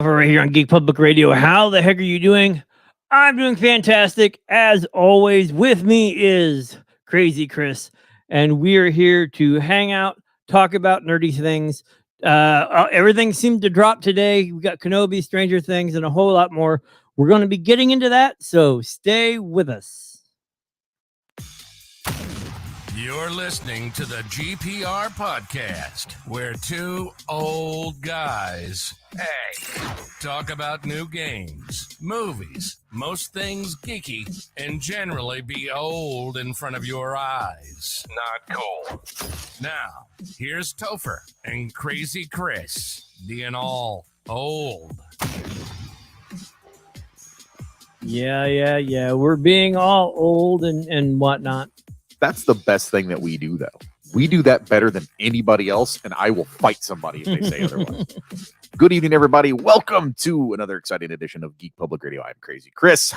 Right here on Geek Public Radio. How the heck are you doing? I'm doing fantastic. As always, with me is Crazy Chris, and we are here to hang out, talk about nerdy things. Everything seemed to drop today. We got Kenobi, Stranger Things, and a whole lot more. We're going to be getting into that, so stay with us. You're listening to the GPR podcast, where two old guys, talk about new games, movies, most things geeky, and generally be old in front of your eyes. Not cool. Now, here's Topher and Crazy Chris, being all old. Yeah. We're being all old and whatnot. That's the best thing that we do, though. We do that better than anybody else, and I will fight somebody if they say otherwise. Good evening, everybody. Welcome to another exciting edition of Geek Public Radio. I'm Crazy Chris,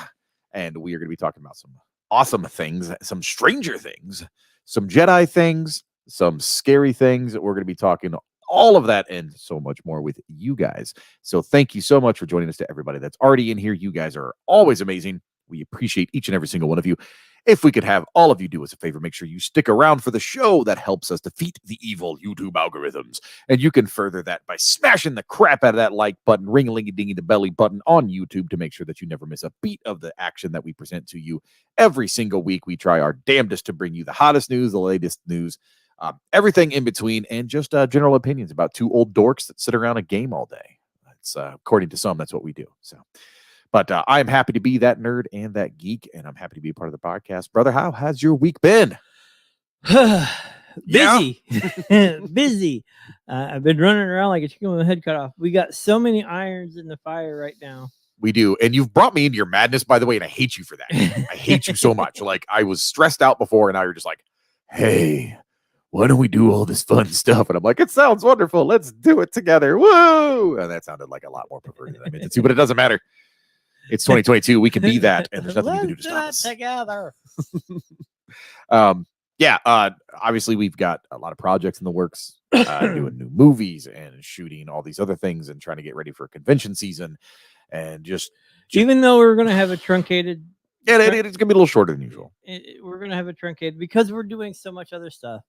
and we are going to be talking about some awesome things, some stranger things, some Jedi things, some scary things. We're going to be talking all of that and so much more with you guys. So thank you so much for joining us. To everybody that's already in here, you guys are always amazing. We appreciate each and every single one of you. If we could have all of you do us a favor, make sure you stick around for the show. That helps us defeat the evil YouTube algorithms. And you can further that by smashing the crap out of that like button, ring-a-ling-a-dingy the belly button on YouTube to make sure that you never miss a beat of the action that we present to you every single week. We try our damnedest to bring you the hottest news, the latest news, everything in between, and just general opinions about two old dorks that sit around a game all day. That's according to some, that's what we do. But I'm happy to be that nerd and that geek, and I'm happy to be a part of the podcast. Brother, how has your week been? Busy. Busy. I've been running around like a chicken with a head cut off. We got so many irons in the fire right now. We do. And you've brought me into your madness, by the way, and I hate you for that. I hate you so much. Like, I was stressed out before, and now you're just like, hey, why don't we do all this fun stuff? And I'm like, it sounds wonderful. Let's do it together. Woo! And that sounded like a lot more perverted than I meant it to, but it doesn't matter. It's 2022. We can be that, and there's nothing you can do to stop us. Together. Obviously, we've got a lot of projects in the works, doing new movies and shooting all these other things and trying to get ready for convention season. And just even though we're going to have a truncated... Yeah, it's going to be a little shorter than usual. We're going to have a truncated because we're doing so much other stuff.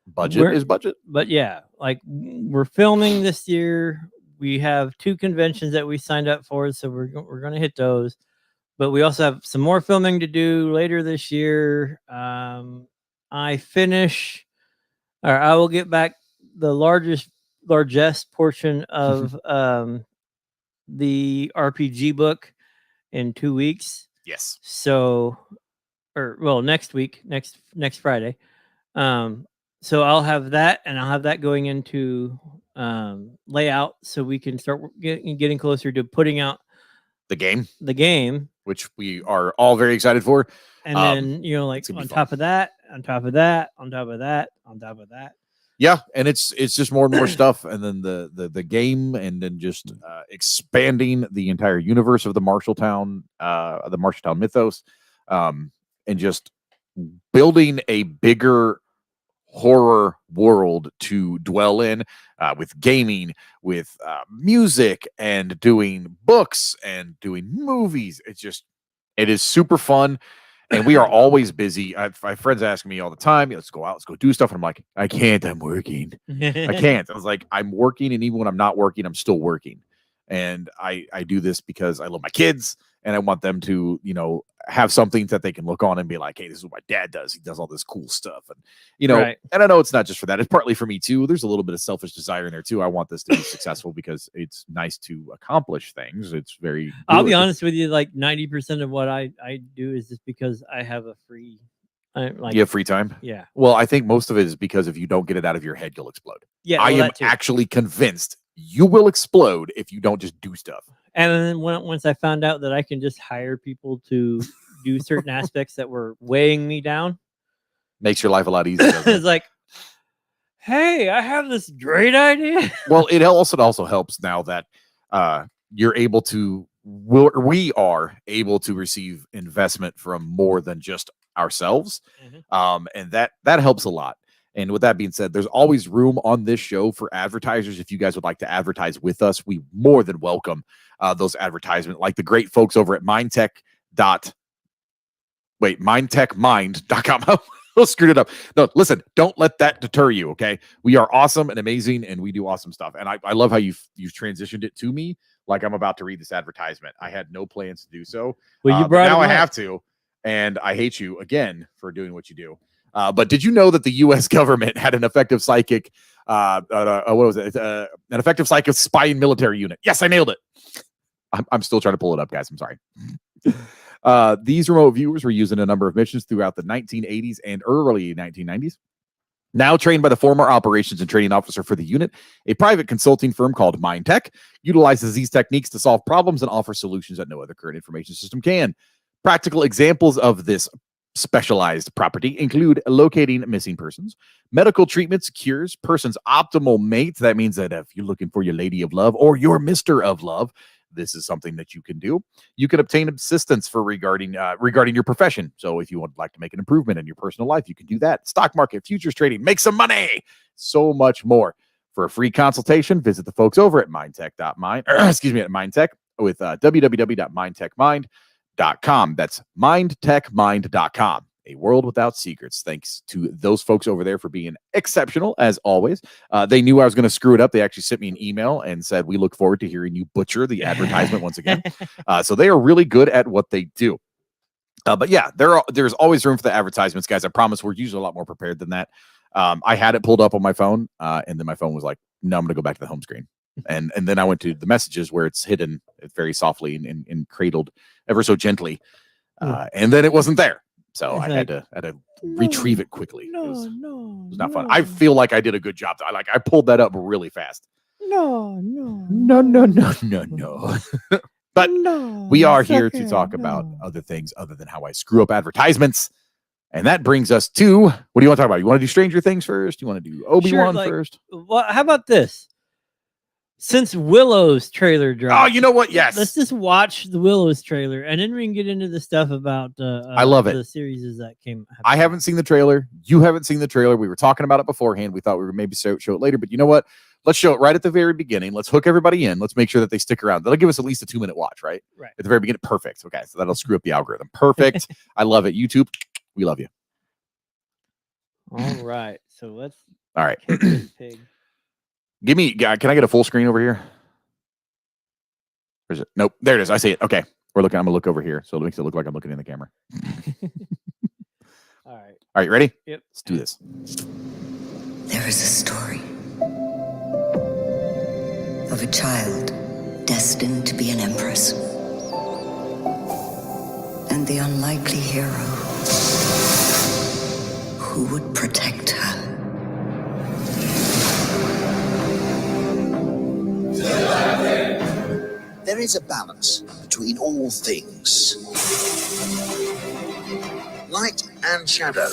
Budget is budget. But yeah, like we're filming this year. We have 2 conventions that we signed up for, so we're going to hit those. But we also have some more filming to do later this year. I will get back the largest portion of the RPG book in 2 weeks. Yes. So, next week, next Friday. So I'll have that, and I'll have that going into layout, so we can start getting closer to putting out the game, which we are all very excited for. And then like on top of that. Yeah, and it's just more and more stuff, and then the game, and then just expanding the entire universe of the Marshalltown mythos, and just building a bigger horror world to dwell in, with gaming, with music, and doing books and doing movies. It is super fun, and we are always busy. My friends ask me all the time, let's go out, let's go do stuff, and I'm like, I can't, I'm working. I can't. I was like, I'm working, and even when I'm not working, I'm still working. And I do this because I love my kids, and I want them to, have something that they can look on and be like, hey, this is what my dad does. He does all this cool stuff. And, right. And I know it's not just for that. It's partly for me too. There's a little bit of selfish desire in there too. I want this to be successful because it's nice to accomplish things. It's very, I'll be honest with you. Like 90% of what I do is just because I have a free, you have free time. Yeah. Well, I think most of it is because if you don't get it out of your head, you'll explode. Yeah. I am actually convinced you will explode if you don't just do stuff. And then once I found out that I can just hire people to do certain aspects that were weighing me down, makes your life a lot easier. It's like, hey, I have this great idea. Well, it also helps now that you're able to, we are able to receive investment from more than just ourselves. Mm-hmm. And that helps a lot. And with that being said, there's always room on this show for advertisers. If you guys would like to advertise with us, we more than welcome those advertisements, like the great folks over at mindtechmind.com. I screwed it up. No, listen, don't let that deter you, okay? We are awesome and amazing, and we do awesome stuff. And I love how you've transitioned it to me like I'm about to read this advertisement. I had no plans to do so. Well, you brought now I it up. have to, and I hate you again for doing what you do. But did you know that the U.S. government had an effective psychic, what was it? An effective psychic spying military unit? Yes, I nailed it. I'm still trying to pull it up, guys. I'm sorry. These remote viewers were used in a number of missions throughout the 1980s and early 1990s. Now trained by the former operations and training officer for the unit, a private consulting firm called MindTech utilizes these techniques to solve problems and offer solutions that no other current information system can. Practical examples of this specialized property include locating missing persons, medical treatments, cures, person's optimal mate. That means that if you're looking for your lady of love or your Mr. of Love, this is something that you can do. You can obtain assistance for regarding your profession. So if you would like to make an improvement in your personal life, you can do that. Stock market, futures trading, make some money, so much more. For a free consultation, visit the folks over at mindtech with www.mindtechmind.com. That's mindtechmind.com. A world without secrets. Thanks to those folks over there for being exceptional, as always. They knew I was going to screw it up. They actually sent me an email and said, we look forward to hearing you butcher the advertisement once again. So they are really good at what they do. But yeah, there's always room for the advertisements, guys. I promise we're usually a lot more prepared than that. I had it pulled up on my phone, and then my phone was like, no, I'm going to go back to the home screen. And then I went to the messages where it's hidden very softly and cradled ever so gently. And then it wasn't there. So I had to retrieve it quickly. It was not fun. I feel like I did a good job. I pulled that up really fast. No. But we are here to talk about other things other than how I screw up advertisements. And that brings us to, what do you want to talk about? You want to do Stranger Things first? You want to do Obi-Wan first? Well, how about this? Since Willow's trailer dropped. Oh, you know what? Yes. Let's just watch the Willow's trailer, and then we can get into the stuff about I love it. The series that came. I haven't seen the trailer. You haven't seen the trailer. We were talking about it beforehand. We thought we would maybe show it later, but you know what? Let's show it right at the very beginning. Let's hook everybody in. Let's make sure that they stick around. That'll give us at least a 2-minute watch, right? Right. At the very beginning. Perfect. Okay. So that'll screw up the algorithm. Perfect. I love it. YouTube, we love you. All right. So let's. All right. Pig. Can I get a full screen over here? Where's it? Nope. There it is. I see it. Okay. I'm going to look over here. So it makes it look like I'm looking in the camera. All right. All right. Ready? Yep. Let's do this. There is a story of a child destined to be an empress, and the unlikely hero who would protect her. There is a balance between all things. Light and shadow.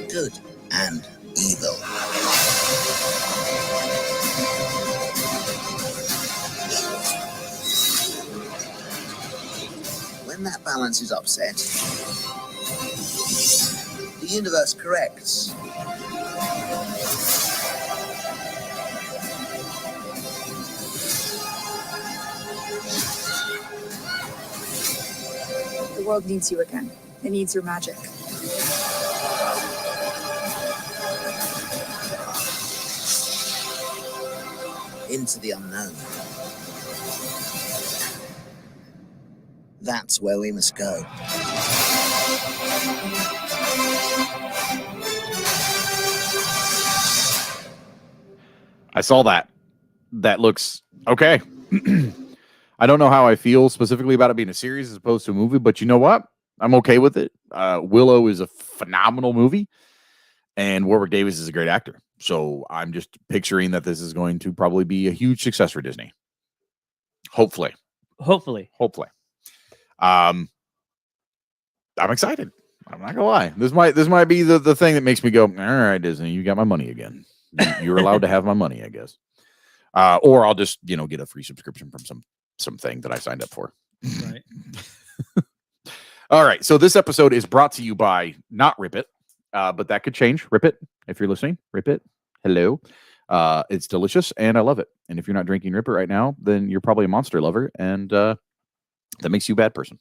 Good and evil. When that balance is upset, the universe corrects. The world needs you again. It needs your magic. Into the unknown. That's where we must go. I saw that. That looks okay. I don't know how I feel specifically about it being a series as opposed to a movie, but you know what? I'm okay with it. Willow is a phenomenal movie, and Warwick Davis is a great actor. So I'm just picturing that this is going to probably be a huge success for Disney. Hopefully. I'm excited. I'm not gonna lie. This might be the thing that makes me go, all right, Disney, you got my money again. You're allowed to have my money, I guess. Or I'll just, get a free subscription from something that I signed up for. Right. All right. So this episode is brought to you by Not Rip It. but that could change. Rip it if you're listening. Rip it. Hello. It's delicious and I love it. And if you're not drinking Rip It right now, then you're probably a monster lover, and that makes you a bad person.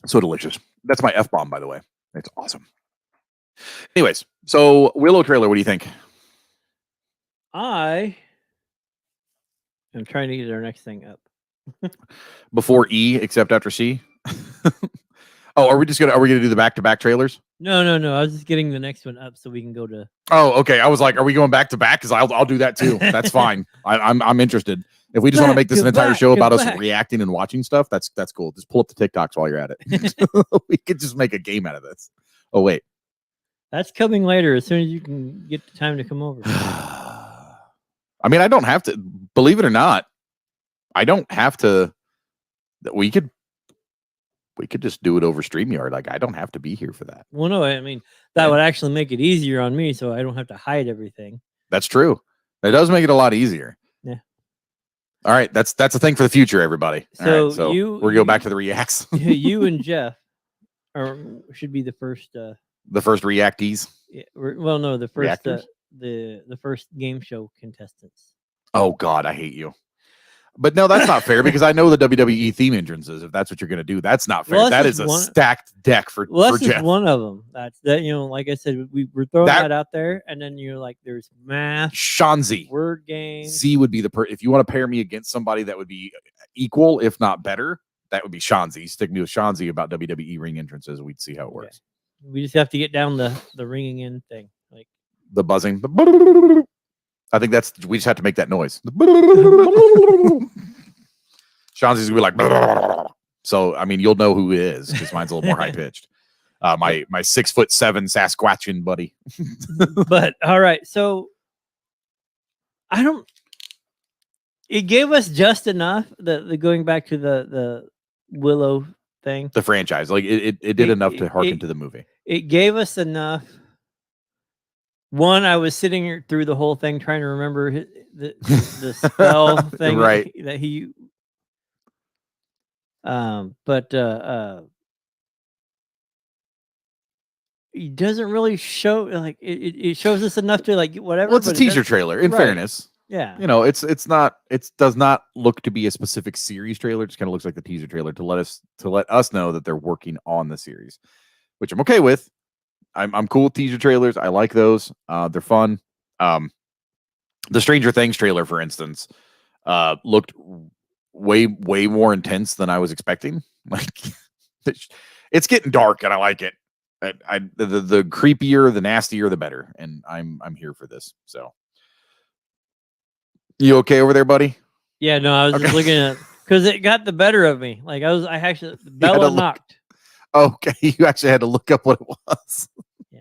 So delicious. That's my F-bomb, by the way. It's awesome. Anyways, so Willow trailer, what do you think? I am trying to get our next thing up. Before E, except after C? Oh, are we gonna do the back-to-back trailers? No. I was just getting the next one up so we can go to. Oh, okay. I was like, are we going back to back? Because I'll do that too. That's fine. I'm interested. If we just want to make this an entire show about us reacting and watching stuff, that's cool. Just pull up the TikToks while you're at it. We could just make a game out of this. Oh wait, that's coming later. As soon as you can get the time to come over. I mean, I don't have to. Believe it or not, I don't have to. We could just do it over StreamYard. Like, I don't have to be here for that. Well, no, I mean, that would actually make it easier on me, so I don't have to hide everything. That's true. It does make it a lot easier. Yeah. All right, that's a thing for the future, everybody. So, we're going to go back to the reacts. You and Jeff should be the first. The first reactees. Yeah, well, no, the first Reactors? the first game show contestants. Oh God, I hate you. But no, that's not fair because I know the WWE theme entrances. If that's what you're going to do, that's not fair. Well, that is a stacked deck for that's Jeff. just one of them. That's that. Like I said, we're throwing that out there, and then you're like, there's math, Shanzi, word games. Z would be if you want to pair me against somebody that would be equal, if not better, that would be Shanzi. Stick me with Shanzi about WWE ring entrances. We'd see how it works. We just have to get down the ringing in thing, like the buzzing. I think we just have to make that noise. Shanzi's gonna be like, so I mean, you'll know who it is because mine's a little more high pitched. My 6'7" Sasquatchian buddy. But all right, so it gave us just enough. The going back to the Willow thing, the franchise, like it did enough to harken to the movie. It gave us enough. One, I was sitting here through the whole thing trying to remember the spell thing right. that he. But he doesn't really show like it shows us enough to like whatever. Well, it's a teaser trailer. In fairness, yeah, it's not. It does not look to be a specific series trailer. It just kind of looks like the teaser trailer to let us know that they're working on the series, which I'm okay with. I'm cool with teaser trailers. I like those. They're fun. The Stranger Things trailer, for instance, looked way more intense than I was expecting. Like, it's getting dark, and I like it. The creepier, the nastier, the better. And I'm here for this. So, you okay over there, buddy? Yeah, no, I was just looking at because it got the better of me. Like I actually Bella knocked. Okay, you actually had to look up what it was. Yeah.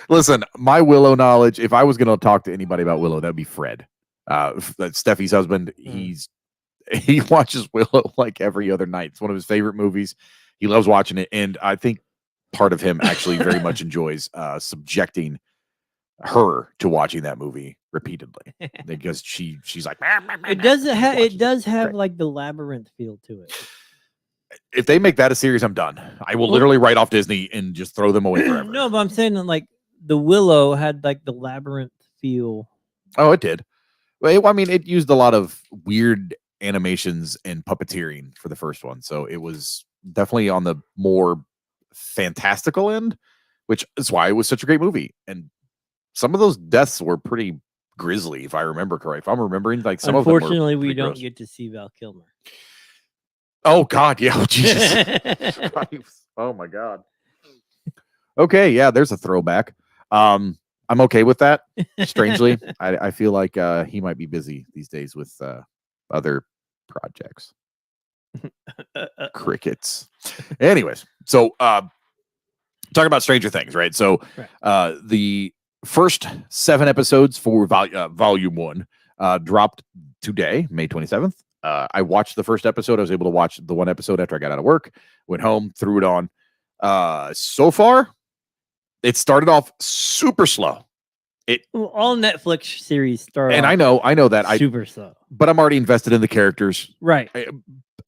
Listen, my Willow knowledge, if I was going to talk to anybody about Willow, that'd be Fred. That's Steffi's husband. He watches Willow like every other night. It's one of his favorite movies. He loves watching it. And I think part of him actually very much enjoys subjecting her to watching that movie repeatedly because she's like, it does have like the labyrinth feel to it. If they make that a series, I'm done. I will literally write off Disney and just throw them away forever. No, but I'm saying that like the Willow had like the labyrinth feel. Oh, it did. Well, I mean, it used a lot of weird animations and puppeteering for the first one, so it was definitely on the more fantastical end, which is why it was such a great movie. And some of those deaths were pretty grisly, if I remember correctly. If I'm remembering, like some of them. Unfortunately, we don't get to see Val Kilmer. Oh God, yeah, oh, Jesus. Oh my God. Okay, yeah, there's a throwback. I'm okay with that. Strangely, I feel like he might be busy these days with other projects. Crickets. Anyways, so talking about Stranger Things, right? So the first 7 episodes for volume 1 dropped today, May 27th. I watched the first episode. I was able to watch the one episode after I got out of work, went home, threw it on. So far, it started off super slow. All Netflix series start, and I know that super slow. But I'm already invested in the characters, right?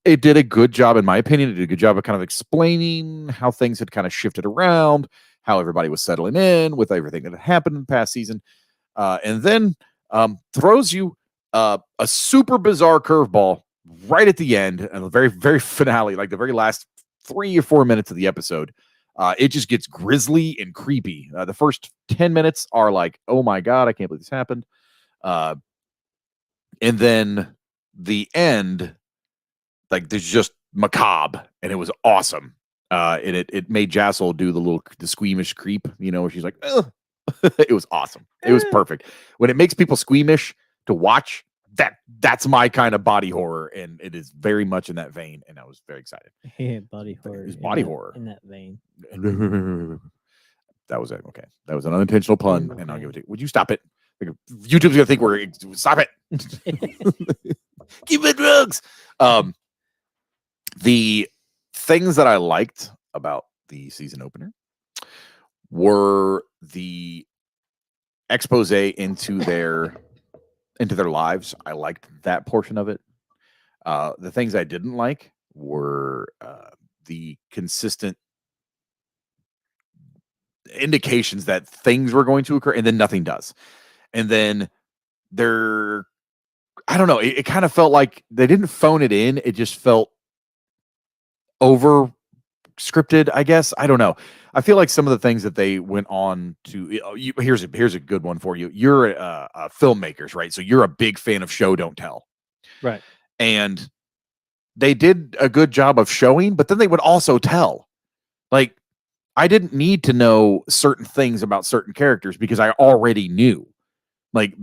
it did a good job, in my opinion. It did a good job of kind of explaining how things had kind of shifted around, how everybody was settling in with everything that had happened in the past season. And then throws you a super bizarre curveball right at the end, and the very, very finale, like the very last 3 or 4 minutes of the episode. It just gets grisly and creepy. The first 10 minutes are like, oh my God, I can't believe this happened. And then the end, like, there's just macabre, and it was awesome. And it made Jassel do the squeamish creep, where she's like, ugh. It was awesome. It was perfect. When it makes people squeamish to watch, that's my kind of body horror, and it is very much in that vein, and I was very excited. Yeah, body horror. It's body horror. In that vein. That was it. Okay. That was an unintentional pun, and I'll give it to you. Would you stop it? YouTube's gonna think we're stop it. Keep it drugs. The things that I liked about the season opener were the expose into their lives. I liked that portion of it. The things I didn't like were the consistent indications that things were going to occur, and then nothing does. And then I don't know, it kind of felt like they didn't phone it in. It just felt over scripted, I guess. I don't know. I feel like some of the things that they went on to, here's a good one for you. You're filmmakers, right? So you're a big fan of show, don't tell. Right. And they did a good job of showing, but then they would also tell. Like, I didn't need to know certain things about certain characters because I already knew. Like,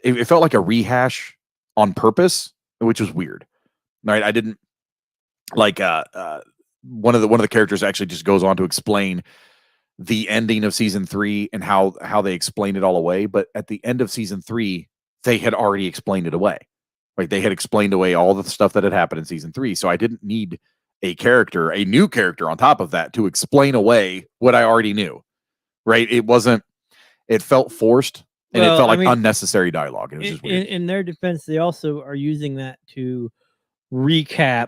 it felt like a rehash on purpose, which was weird. Right? I didn't like one of the characters actually just goes on to explain the ending of season 3 and how they explained it all away. But at the end of season 3, they had already explained it away. Like, they had explained away all the stuff that had happened in season 3. So I didn't need a new character on top of that to explain away what I already knew. Right? It felt forced, and it felt like unnecessary dialogue. It was just weird. In their defense, they also are using that to recap.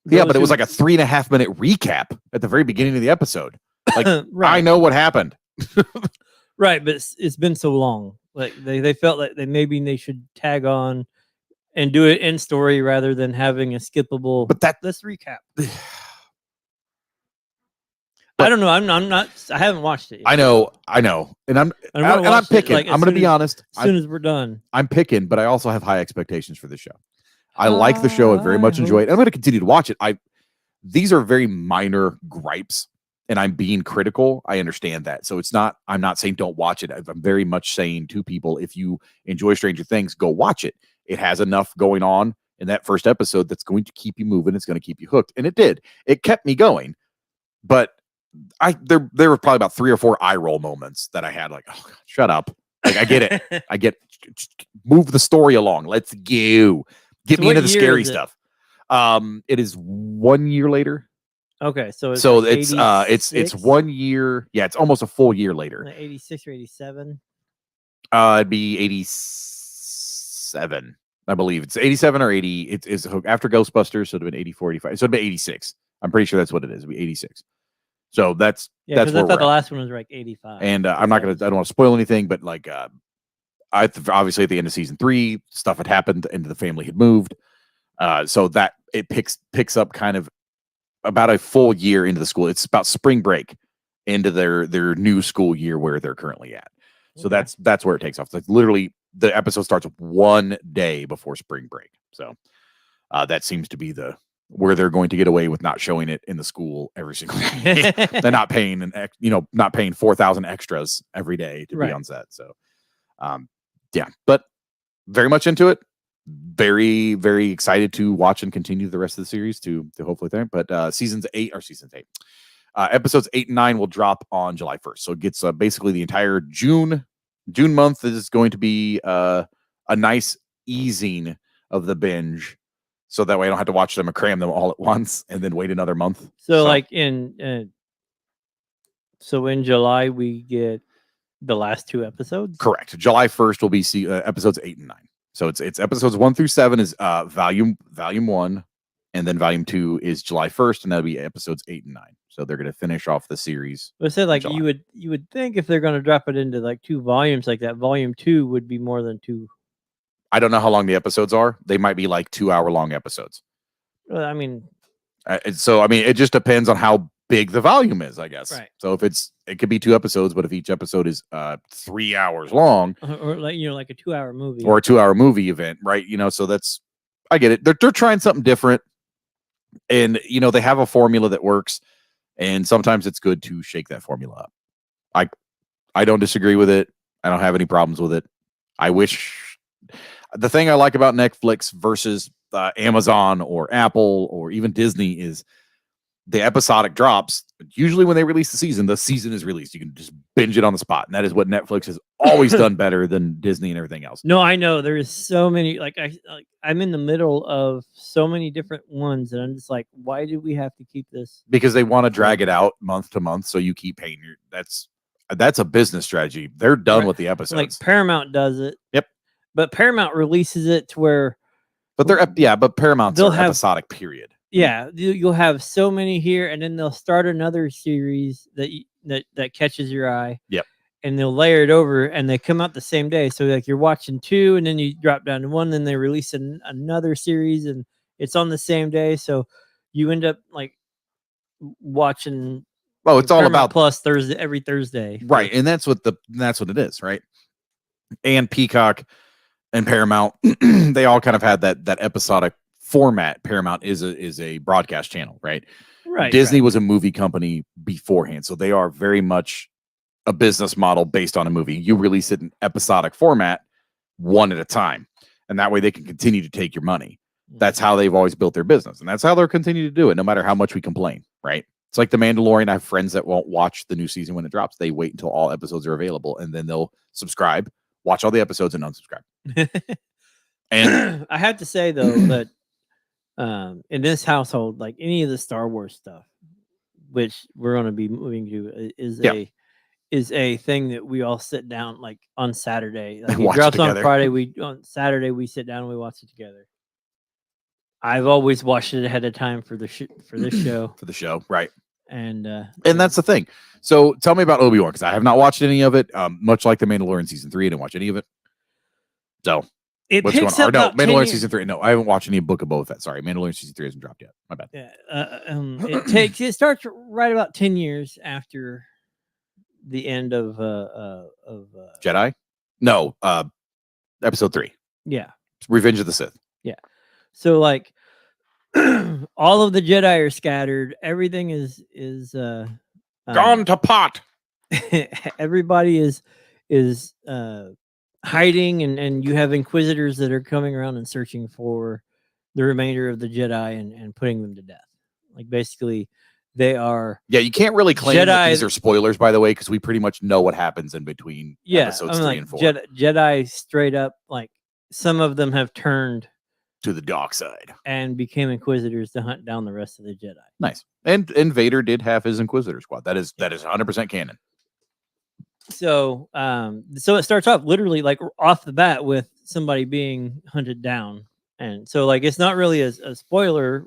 Yeah, but it was like a 3.5 minute recap at the very beginning of the episode. Like, right. I know what happened. Right, but it's been so long. Like, they felt like they should tag on and do it in story rather than having a skippable. But let's recap. I don't know. I'm not. I haven't watched it yet. I know. And I'm picking. Like, I'm going to be honest. As soon as we're done, I'm picking, but I also have high expectations for this show. I like the show. I very much enjoy it. I'm going to continue to watch it. These are very minor gripes, and I'm being critical. I understand that. So I'm not saying don't watch it. I'm very much saying to people, if you enjoy Stranger Things, go watch it. It has enough going on in that first episode that's going to keep you moving. It's going to keep you hooked. And it did. It kept me going. But there were probably about 3 or 4 eye roll moments that I had, like, oh God, shut up. Like, I get it. I get move the story along. Let's go. Get me into the scary stuff. It is 1 year later. Okay, so it's 1 year. Yeah, it's almost a full year later. 86 or 87. It'd be 87, I believe. It's 87 or 80. It's after Ghostbusters, so it'd have been 84, 85. So it'd be 86. I'm pretty sure that's what it is. It'd be 86. So that's where I thought the last one was like 85. And I don't want to spoil anything, but like obviously at the end of season 3, stuff had happened and the family had moved. So that it picks up kind of about a full year into the school. It's about spring break into their new school year where they're currently at. So that's where it takes off. It's like literally the episode starts 1 day before spring break. So that seems to be where they're going to get away with not showing it in the school every single day. They're not paying not paying 4,000 extras every day to be on set. So yeah, but very much into it. Very, very excited to watch and continue the rest of the series to hopefully there. But episodes 8 and 9 will drop on July 1st. So it gets basically the entire June month is going to be a nice easing of the binge. So that way I don't have to watch them and cram them all at once and then wait another month. So like in July we get the last 2 episodes? Correct. July 1st will be episodes 8 and 9. So it's episodes 1 through 7 is volume 1. and then volume 2 is July 1st, and that'll be episodes 8 and 9. So they're going to finish off the series. But I said, like, July. you would think if they're going to drop it into like 2 volumes like that, volume 2 would be more than 2. I don't know how long the episodes are. They might be like 2-hour-long episodes. Well, I mean, So, I mean, it just depends on how big the volume is, I guess. Right. So if it could be 2 episodes, but if each episode is 3 hours long, or like, like a 2-hour movie or a 2-hour movie event, right? So that's, I get it. They're trying something different, and they have a formula that works, and sometimes it's good to shake that formula up. I don't disagree with it. I don't have any problems with it. I wish. The thing I like about Netflix versus Amazon or Apple or even Disney is the episodic drops. Usually when they release the season is released. You can just binge it on the spot. And that is what Netflix has always done better than Disney and everything else. No, I know. There is so many, I'm in the middle of so many different ones, and I'm just like, why do we have to keep this? Because they want to drag it out month to month, so you keep paying that's a business strategy. They're done with the episodes. Like Paramount does it. Yep. But Paramount releases it to where, but but Paramount's they'll have episodic period. Yeah, you'll have so many here, and then they'll start another series that catches your eye. Yep. And they'll layer it over, and they come out the same day. So like you're watching 2, and then you drop down to 1, then they release another series, and it's on the same day. So you end up like watching. Oh, it's all about Plus Thursday every Thursday, right? And that's what it is, right? And Peacock and Paramount, they all kind of had that episodic format. Paramount is a broadcast channel, right? Right. Disney was a movie company beforehand, so they are very much a business model based on a movie. You release it in episodic format, one at a time, and that way they can continue to take your money. That's how they've always built their business, and that's how they'll continue to do it, no matter how much we complain, right? It's like The Mandalorian. I have friends that won't watch the new season when it drops. They wait until all episodes are available, and then they'll subscribe, watch all the episodes, and unsubscribe. And I have to say though that in this household, like any of the Star Wars stuff, which we're going to be moving to, is a thing that we all sit down like on Saturday. Like it drops on Friday. On Saturday we sit down and we watch it together. I've always watched it ahead of time for this show. For the show, right? And that's the thing. So tell me about Obi-Wan, because I have not watched any of it. Much like The Mandalorian season 3, I didn't watch any of it. So what's going on? No, Mandalorian season 3. No, I haven't watched any Book of Boba Fett. Sorry, Mandalorian season 3 hasn't dropped yet. My bad. Yeah, it starts right about 10 years after the end of Jedi. No, episode 3. Yeah, Revenge of the Sith. Yeah. So like all of the Jedi are scattered. Everything is Gone to pot. Everybody is hiding, and you have Inquisitors that are coming around and searching for the remainder of the Jedi and putting them to death. Like basically they are. Yeah, you can't really claim that these are spoilers, by the way, because we pretty much know what happens in between episodes 3 and 4. Jedi straight up, like some of them have turned to the dark side and became Inquisitors to hunt down the rest of the Jedi. Nice. And Vader did have his Inquisitor squad. That is 100% canon. So so it starts off literally like off the bat with somebody being hunted down, and so like it's not really a spoiler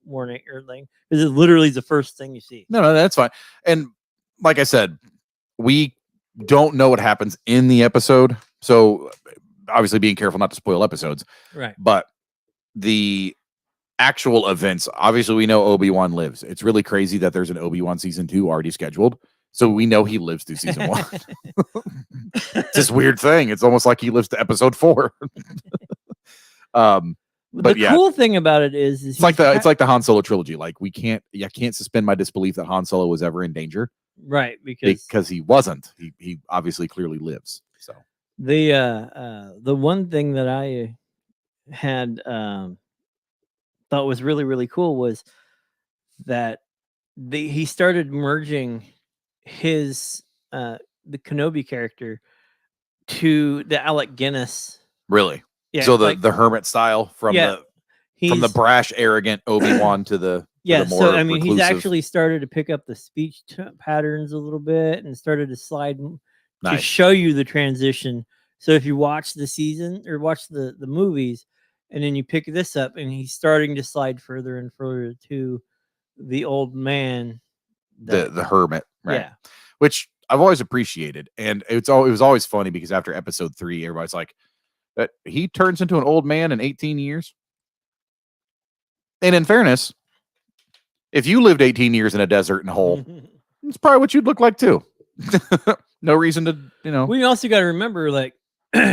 warning or thing, because it literally is the first thing you see. No, that's fine. And like I said, we don't know what happens in the episode, so obviously being careful not to spoil episodes, right? But the actual events, obviously we know Obi-Wan lives. It's really crazy that there's an Obi-Wan season 2 already scheduled, so we know he lives through season 1. It's this weird thing. It's almost like he lives to episode 4. But the cool thing about it is it's like the Han Solo trilogy. Like I can't suspend my disbelief that Han Solo was ever in danger, right? Because he wasn't. He obviously clearly lives. So the one thing that I had thought was really, really cool was that he started merging his the Kenobi character to the Alec Guinness. Really? Yeah. So the hermit style from the brash, arrogant Obi-Wan to the more so I mean, reclusive. he's actually started to pick up the speech patterns a little bit and started to slide to show you the transition. So if you watch the season or watch the movies, and then you pick this up, and he's starting to slide further and further to the old man, the hermit, right? Yeah. Which I've always appreciated, and it was always funny because after episode 3, everybody's like, that he turns into an old man in 18 years. And in fairness, if you lived 18 years in a desert and a hole, it's probably what you'd look like too. No reason to, We also got to remember, like,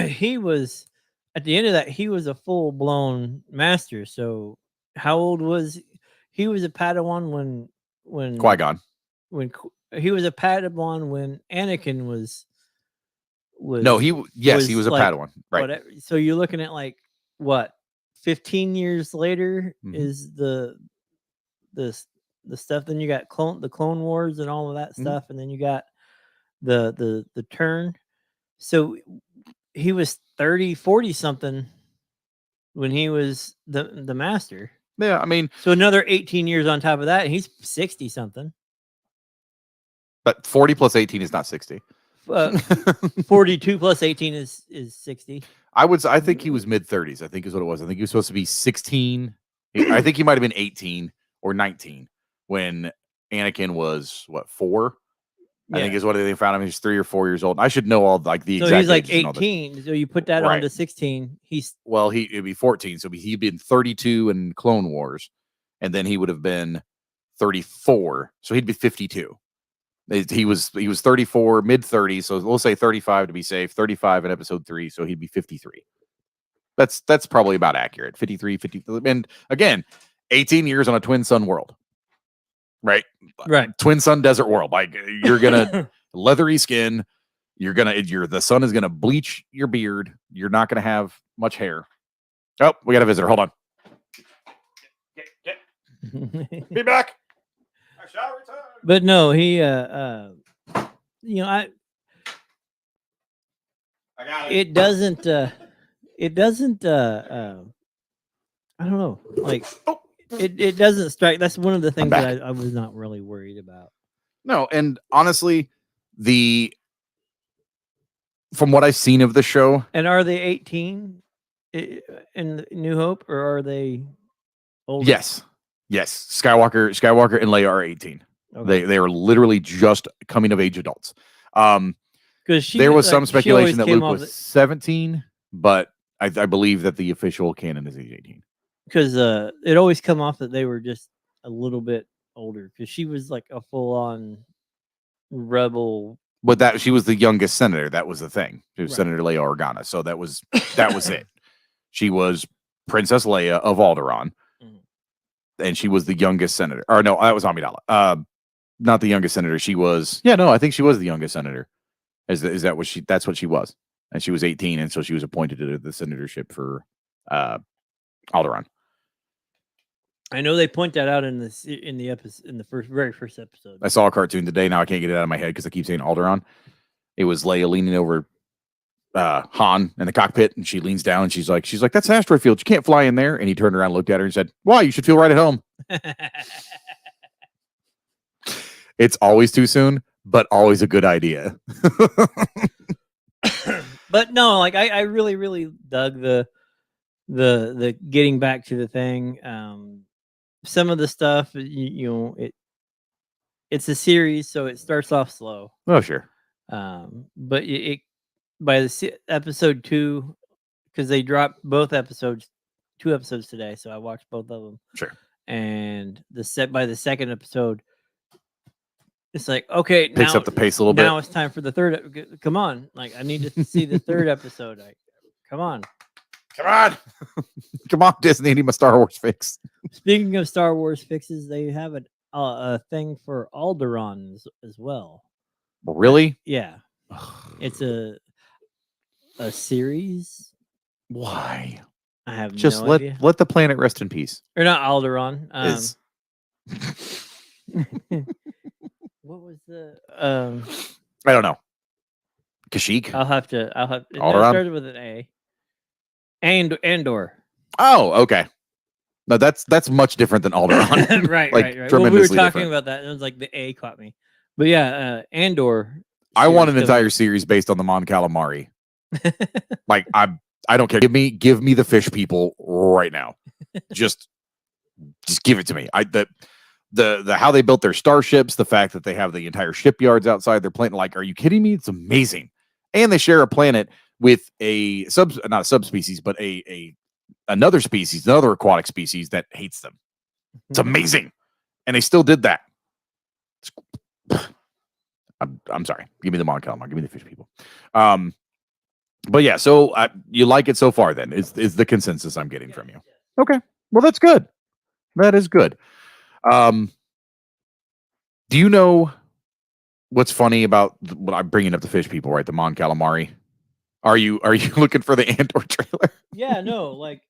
he was at the end of that, he was a full blown master. So how old was he? Was a Padawan when Qui-Gon. He was a Padawan when Anakin was. No, he was a like, Padawan, right? Whatever. So you're looking at like what, 15 years later is the stuff. Then you got the Clone Wars and all of that stuff, and then you got the turn. So he was 30, 40 something when he was the master. Yeah, I mean, so another 18 years on top of that, and he's 60 something. But 40 plus 18 is not 60. 42 plus 18 is 60. I think he was mid 30s. I think is what it was. I think he was supposed to be 16. I think he might have been 18 or 19 when Anakin was 4. I think is what they found him. He's 3 or 4 years old. I should know all like the exact. So he's like ages 18. So you put that on to 16. It'd be 14. So he'd been 32 in Clone Wars, and then he would have been 34. So he'd be 52. He was 34, mid 30s. So we'll say 35 to be safe. 35 in episode 3, so he'd be 53. That's probably about accurate. 53, 50. And again, 18 years on a twin sun world. Right. Twin sun desert world. Like you're gonna leathery skin. The sun is gonna bleach your beard. You're not gonna have much hair. Oh, we got a visitor. Hold on. Be back. I shall return. But no, he I got it doesn't I don't know, like it doesn't strike. That's one of the things that I was not really worried about. No, and honestly, from what I've seen of the show, and are they 18 in New Hope, or are they older? Yes. Skywalker and Leia are 18. Okay. They are literally just coming of age adults. Because there was some speculation that Luke was 17, but I believe that the official canon is age 18. Because it always come off that they were just a little bit older. Because she was like a full-on rebel. But she was the youngest senator. That was the thing. She was Senator Leia Organa. So that was it. She was Princess Leia of Alderaan, and she was the youngest senator. Or no, that was Amidala. Not the youngest senator. She was. Yeah, no, I think she was the youngest senator. That's what she was, and she was 18, and so she was appointed to the senatorship for Alderaan. I know they point that out in the episode, in the very first episode. I saw a cartoon today. Now I can't get it out of my head because I keep saying Alderaan. It was Leia leaning over Han in the cockpit, and she leans down and she's like, "That's an asteroid field. You can't fly in there." And he turned around, and looked at her, and said, "Why? You should feel right at home." It's always too soon, but always a good idea. But no, like I really, really dug the getting back to the thing. Some of the stuff, it's a series, so it starts off slow. Oh, sure. But it by the episode 2, because they dropped both episodes, 2 episodes today, so I watched both of them. Sure. And by the second episode, it's like, okay, picks up the pace a little bit. Now it's time for the third. Come on, like I need to see the third episode. Come on, come on, Disney! I need my Star Wars fix. Speaking of Star Wars fixes, they have a thing for Alderaan as well. Really? Yeah, it's a series. Why? I have just no idea. Let the planet rest in peace. Or not Alderaan. What was the I don't know. Kashyyyk? I'll have to it started with an A. Andor. Oh, okay. No, that's much different than Alderaan. right. Tremendously we were talking different. about that, and it was like the A caught me. But yeah, Andor. I want an entire series based on the Mon Calamari. Like I I don't care. Give me the fish people right now. just give it to me. The how they built their starships, the fact that they have the entire shipyards outside their planet. Like, are you kidding me? It's amazing. And they share a planet with not a subspecies, but another species, another aquatic species that hates them. It's amazing. And they still did that. I'm sorry. Give me the Mon Calamari. Give me the fish people. But yeah, so you like it so far then, is the consensus I'm getting from you. Okay. Well, that's good. That is good. Do you know what's funny about what I'm bringing up the fish people, right? The Mon Calamari. Are you looking for the Andor trailer? Yeah, no, like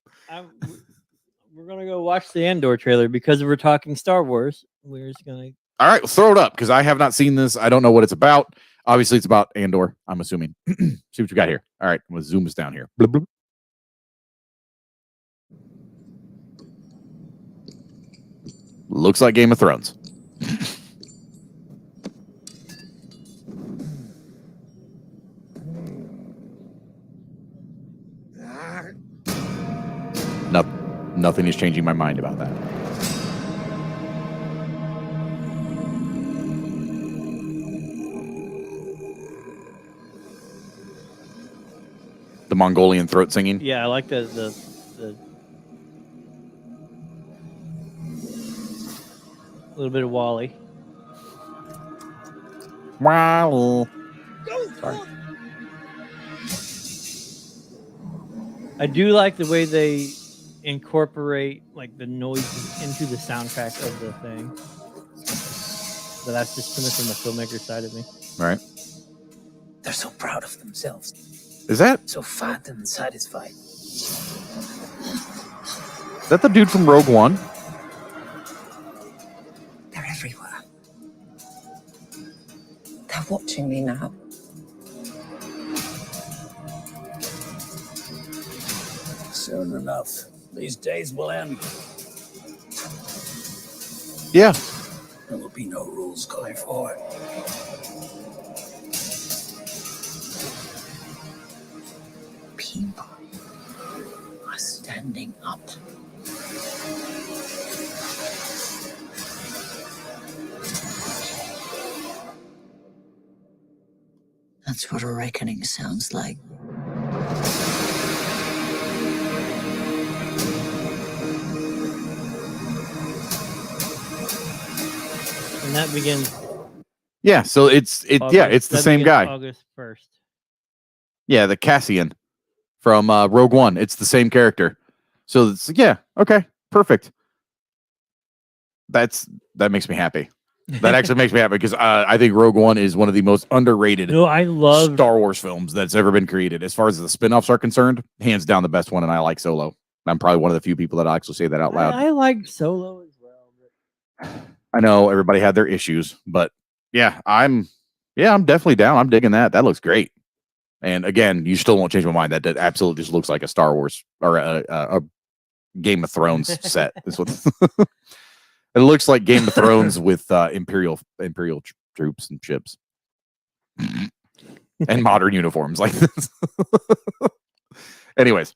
we're gonna go watch the Andor trailer because we're talking Star Wars. We're just gonna. All right, throw it up because I have not seen this. I don't know what it's about. Obviously, it's about Andor. I'm assuming. See what you got here. All right, I'm gonna zoom us down here. Bloop, bloop. Looks like Game of Thrones. Nothing is changing my mind about that. The Mongolian throat singing. Yeah, I like the little bit of Wally. Wow. Sorry. I do like the way they incorporate like the noises into the soundtrack of the thing. But that's just coming from the filmmaker side of me. Right. They're so proud of themselves, Is that so fat and satisfied. the dude from Rogue One? They're everywhere. They're watching me now. Soon enough, these days will end. Yeah. There will be no rules going forward. People are standing up. That's what a reckoning sounds like. And that begins Yeah, so it's August- the that same begins guy. August 1st. Yeah, the Cassian from Rogue One. It's the same character. So it's okay, perfect. That makes me happy. That actually makes me happy because I think Rogue One is one of the most underrated No, I love Star Wars films that's ever been created. As far as the spin-offs are concerned, hands down the best one, and I like Solo. I'm probably one of the few people that actually say that out loud. I liked Solo as well. But... I know everybody had their issues, but I'm definitely down. I'm digging that. That looks great. And again, you still won't change my mind. That absolutely just looks like a Star Wars or a Game of Thrones set. This one. It looks like Game of Thrones with Imperial troops and ships and modern uniforms like this. Anyways,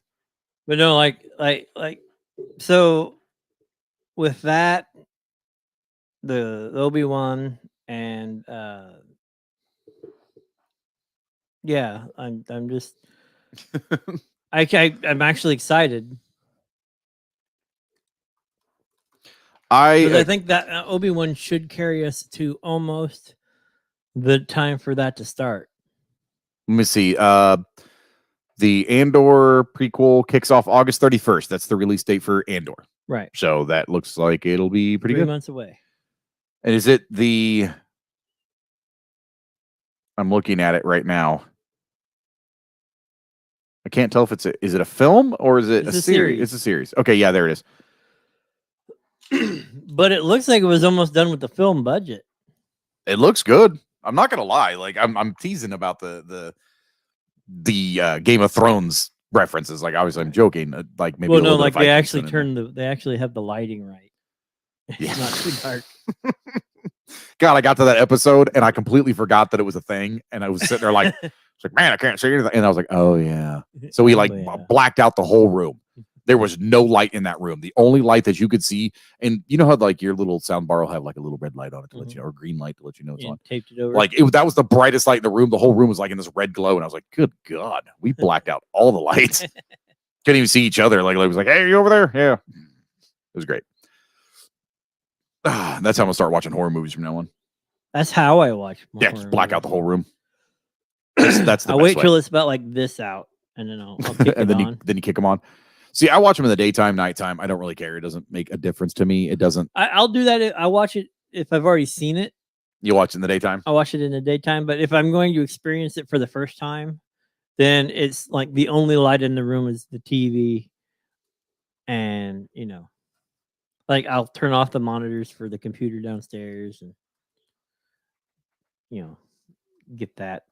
But no, like so with that, the Obi-Wan and I'm just I'm actually excited. I think that Obi-Wan should carry us to almost the time for that to start. Let me see. The Andor prequel kicks off August 31st. That's the release date for Andor. Right. So that looks like it'll be pretty 3 good. months away. And is it I'm looking at it right now. I can't tell if is it a film or is it It's a a series? series. It's a series. Okay, yeah, there it is. But it looks like it was almost done with the film budget. It looks good. I'm not gonna lie. Like I'm teasing about the Game of Thrones references. Like obviously I'm joking. Like maybe. Well, a no, little bit like of they Vikings actually in there. they actually have the lighting right. It's Yeah. not too dark. God, I got to that episode and I completely forgot that it was a thing. And I was sitting there like, It's like, man, I can't see anything. And I was like, oh yeah. So we like blacked out the whole room. There was no light in that room. The only light that you could see, and you know how like your little sound bar will have like a little red light on it to let you know, or green light to let you know it's on. Taped it over. Like that was the brightest light in the room. The whole room was like in this red glow, and I was like, good God, we blacked out all the lights. Couldn't even see each other. Like it was like, hey, are you over there? Yeah. It was great. That's how I'm gonna start watching horror movies from now on. That's how I watch. Just black out the whole room. That's the I'll best wait way. till it's about like this out, and then I'll kick and it then on. then you kick them on. See, I watch them in the daytime, nighttime. I don't really care. It doesn't make a difference to me. It doesn't. I'll do that. I watch it if I've already seen it. You watch it in the daytime? I watch it in the daytime, but if I'm going to experience it for the first time, then it's like the only light in the room is the TV, and like I'll turn off the monitors for the computer downstairs, and get that.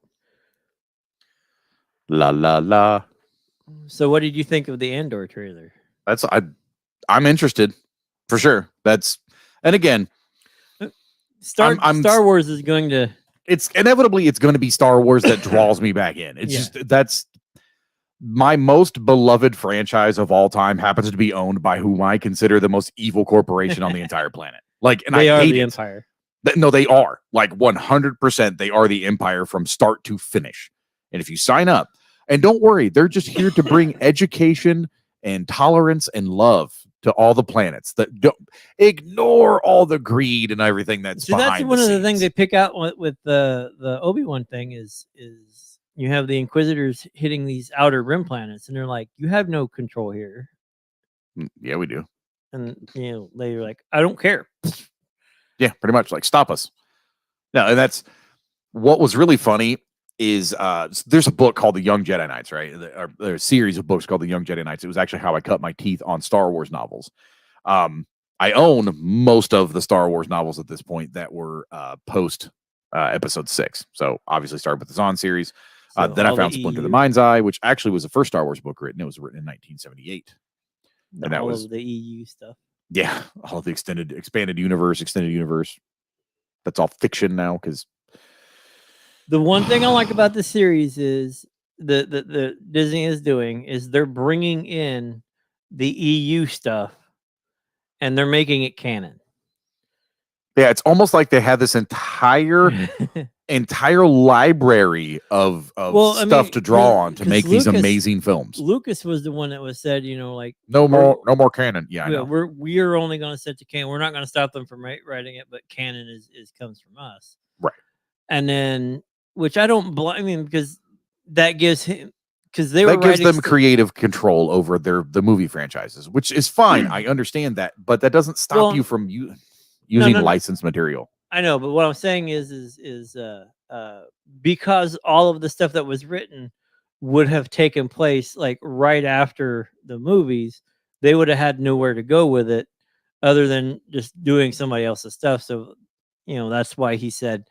La la la. So, what did you think of the Andor trailer? I'm interested for sure. And again, Star Wars is going to. It's inevitably going to be Star Wars that draws me back in. It's just that's my most beloved franchise of all time. Happens to be owned by whom I consider the most evil corporation on the entire planet. Like, and they I are hate the it. Empire. No, they are like 100%. They are the Empire from start to finish. And if you sign up. And don't worry, they're just here to bring education and tolerance and love to all the planets. That don't ignore all the greed and everything that's behind. That's one of the things they pick out with the Obi-Wan thing is you have the Inquisitors hitting these outer rim planets, and they're like, "You have no control here." Yeah, we do. And they're like, "I don't care." Yeah, pretty much. Like, stop us. No, and that's what was really funny. Is there's a book called The Young Jedi Knights, right? There's a series of books called The Young Jedi Knights. It was actually how I cut my teeth on Star Wars novels. I own most of the Star Wars novels at this point that were post episode 6. So obviously started with the Zahn series. Then I found Splinter the Mind's Eye, which actually was the first Star Wars book written. It was written in 1978. And that was the EU stuff. Yeah, all of the expanded universe. That's all fiction now because the one thing I like about the series is the Disney is doing is they're bringing in the EU stuff and they're making it canon. Yeah, it's almost like they have this entire library of stuff to draw on to make these amazing films. Lucas was the one that was said, like no more canon. Yeah, I know. We are only going to set to canon. We're not going to stop them from writing it, but canon is comes from us, right? And then. Which I don't blame because that gives him gives them creative control over the movie franchises, which is fine. I understand that, but that doesn't stop you from using licensed material. I know, but what I'm saying is because all of the stuff that was written would have taken place like right after the movies, they would have had nowhere to go with it other than just doing somebody else's stuff. So, that's why he said,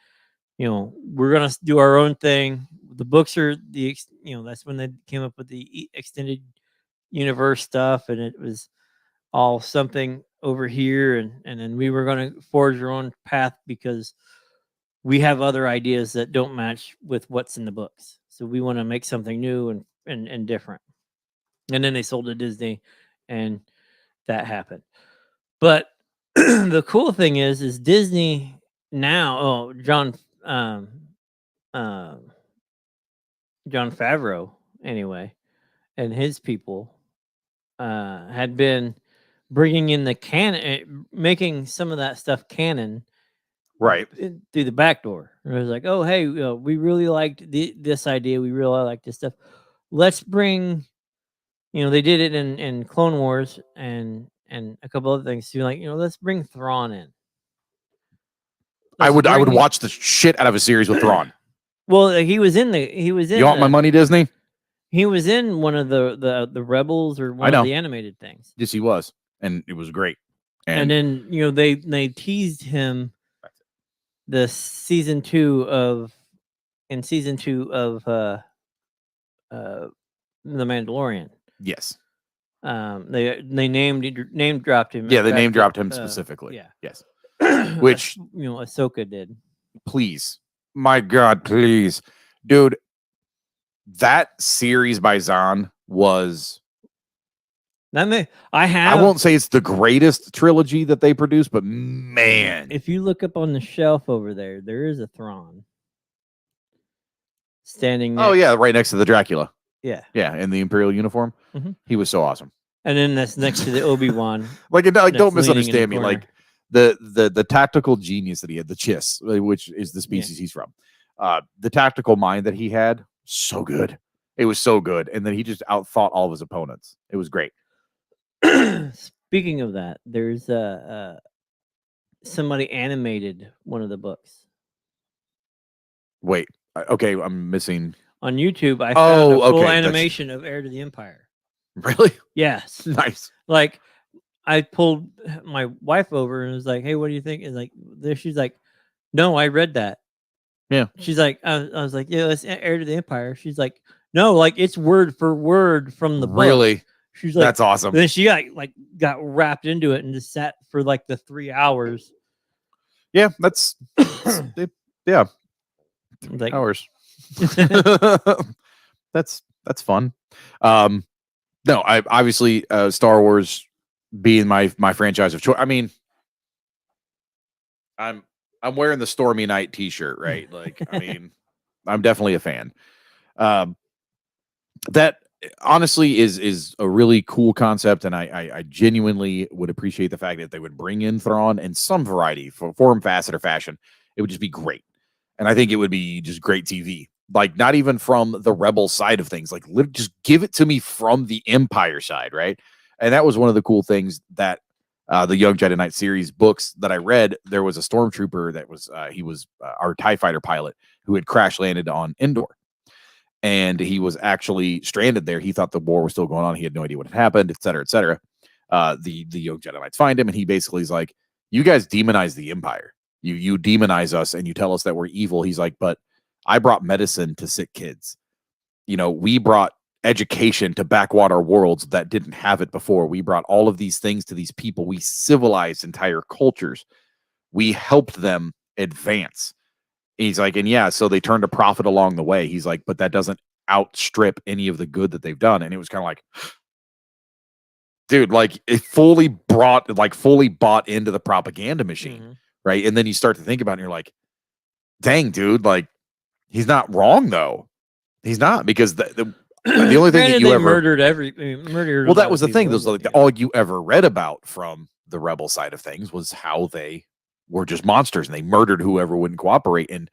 we're going to do our own thing. The books are that's when they came up with the extended universe stuff. And it was all something over here. And then we were going to forge our own path because we have other ideas that don't match with what's in the books. So we want to make something new and different. And then they sold to Disney and that happened. But the cool thing is Disney now, John Favreau anyway, and his people had been bringing in the canon, making some of that stuff canon, right, through the back door. It was like, oh, hey, we really liked this idea. We really like this stuff. Let's bring, they did it in Clone Wars and a couple other things too. Like, let's bring Thrawn in. I would watch the shit out of a series with Thrawn. Well, he was in. You want my money, Disney? He was in one of the Rebels or one of the animated things. Yes, he was, and it was great. And then they teased him the season 2 of The Mandalorian. Yes. They name dropped him. Yeah, they name dropped him specifically. Yeah. Yes. Which Ahsoka did. Please, my God, please, dude. that series by Zahn was. I I won't say it's the greatest trilogy that they produced, but man, If you look up on the shelf over there, there is a Thrawn standing there. oh yeah, right next to the Dracula. Yeah. Yeah, in the Imperial uniform. Mhm. He was so awesome. And then that's next to the Obi-Wan. Like don't leaning in misunderstand the me. Like corner. the tactical genius that he had, the Chiss, which is the species he's from. The tactical mind that he had, so good. It was so good. And then he just outthought all of his opponents. It was great. Speaking of that, there's somebody animated one of the books. Wait, okay, I'm missing. On YouTube, I found a full okay, animation of Heir to the Empire. Really? Yes. Nice. Like, I pulled my wife over and was like, "Hey, what do you think?" And like, there she's like, "No, I read that." Yeah. She's like, I was like, "Yeah, it's Heir to the Empire." She's like, "No, like it's word for word from the book." Really? She's like, That's awesome. Then she got wrapped into it and just sat for like the 3 hours. Yeah, that's yeah. Like, Hours. That's fun. No, I obviously Star Wars being my franchise of choice. I mean, I'm wearing the Stormy Night t-shirt, right? Like, I mean, I'm definitely a fan. That honestly is a really cool concept, and I genuinely would appreciate the fact that they would bring in Thrawn in some variety, form, facet, or fashion. It would just be great. And I think it would be just great TV. Like, not even from the Rebel side of things. Like, just give it to me from the Empire side, right? And that was one of the cool things that the Young Jedi Knight series books that I read. There was a stormtrooper that was he was our TIE fighter pilot who had crash landed on Endor. And he was actually stranded there. He thought the war was still going on. He had no idea what had happened, et cetera, et cetera. The Young Jedi Knights find him, and he basically is like, "You guys demonize the Empire. You demonize us, and you tell us that we're evil." He's like, "But I brought medicine to sick kids. You know, we brought education to backwater worlds that didn't have it before. We brought all of these things to these people. We civilized entire cultures. We helped them advance." He's like, and yeah, so they turned a profit along the way. He's like, but that doesn't outstrip any of the good that they've done. And it was kind of like, dude, like it fully bought into the propaganda machine, right? And then you start to think about it, and you're like, dang, dude, like he's not wrong though. He's not, because the only thing that you ever murdered. Well, that was the thing. Those like all you ever read about from the Rebel side of things was how they were just monsters and they murdered whoever wouldn't cooperate. And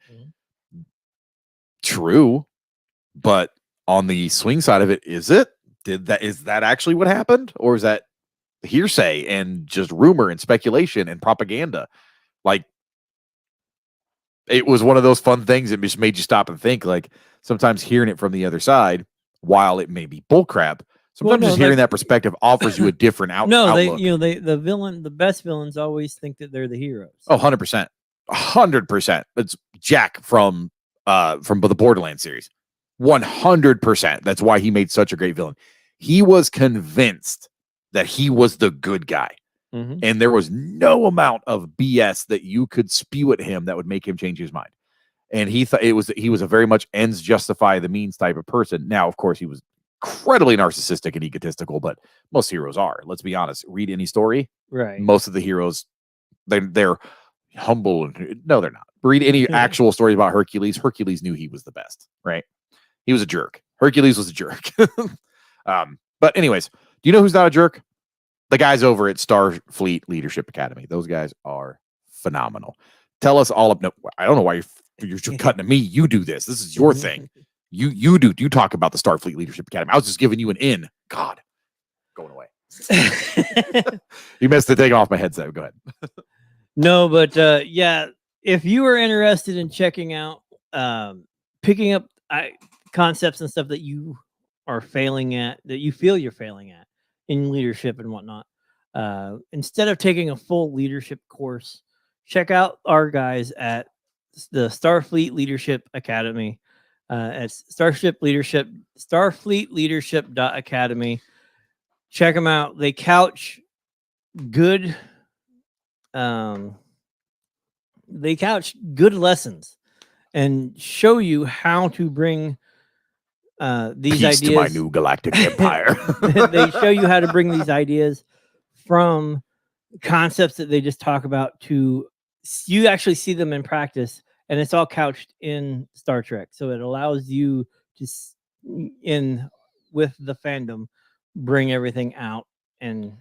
true, but on the swing side of it, is that actually what happened, or is that hearsay and just rumor and speculation and propaganda? Like, it was one of those fun things that just made you stop and think. Like, sometimes hearing it from the other side, while it may be bullcrap, sometimes just hearing that perspective offers you a different outlook. The best villains always think that they're the heroes. Oh, 100%. 100%. It's Jack from the Borderlands series. 100%. That's why he made such a great villain. He was convinced that he was the good guy. And there was no amount of BS that you could spew at him that would make him change his mind. And he thought he was a very much ends justify the means type of person. Now, of course, he was incredibly narcissistic and egotistical, but most heroes are. Let's be honest. Read any story. Right. Most of the heroes, they're humble. And no, they're not. Read any actual stories about Hercules. Hercules knew he was the best, right? He was a jerk. Hercules was a jerk. But anyways, do you know who's not a jerk? The guys over at Starfleet Leadership Academy. Those guys are phenomenal. Tell us all no, I don't know why you're cutting to me. You do this. This is your thing. You talk about the Starfleet Leadership Academy. I was just giving you an in. God, going away. You missed the taking off my headset. Go ahead. No, but yeah, if you are interested in checking out, picking up concepts and stuff that you are failing at, that you feel you're failing at in leadership and whatnot, instead of taking a full leadership course, check out our guys at the Starfleet Leadership Academy. It's Starfleet Leadership.Academy. Check them out. They couch good lessons and show you how to bring these Peace to my ideas. new galactic empire. They show you how to bring these ideas from concepts that they just talk about to you actually see them in practice, and it's all couched in Star Trek. So it allows you to, in with the fandom, bring everything out and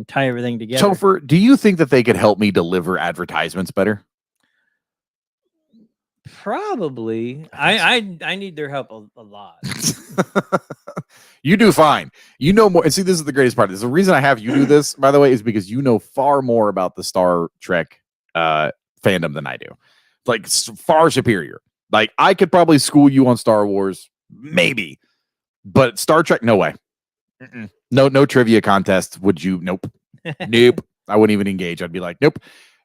tie everything together. Topher, do you think that they could help me deliver advertisements better? Probably. I need their help a lot. You do fine. You know more. And see, this is the greatest part. The reason I have you do this, by the way, is because you know far more about the Star Trek fandom than I do. Like, far superior. Like, I could probably school you on Star Wars, maybe. But Star Trek, no way. No trivia contest. Would you? Nope. Nope. I wouldn't even engage. I'd be like, nope.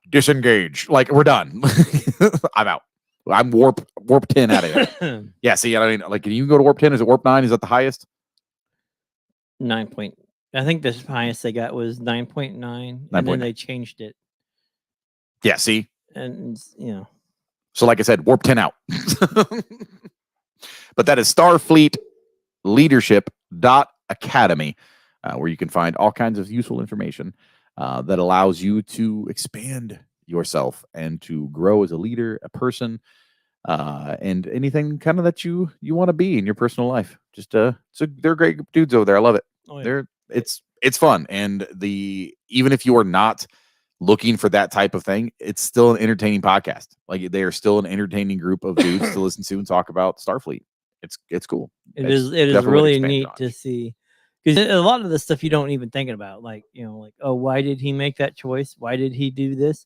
Disengage. Like, we're done. I'm out. I'm warp 10 out of it. Yeah, see, I mean, like, can you go to warp 10? Is it warp 9? Is that the highest? 9 point. I think the highest they got was 9.9, and then they changed it. Yeah, see? And, you know. So, like I said, warp 10 out. But that is Starfleet Leadership.Academy, where you can find all kinds of useful information that allows you to expand yourself and to grow as a leader, a person, and anything kind of that you want to be in your personal life. Just they're great dudes over there. I love it. Oh, yeah. It's fun, and even if you are not looking for that type of thing, it's still an entertaining podcast. Like, they are still an entertaining group of dudes to listen to and talk about Starfleet. It's cool. It is really neat to see, because a lot of the stuff you don't even think about, like, you know, like, oh, why did he make that choice? Why did he do this?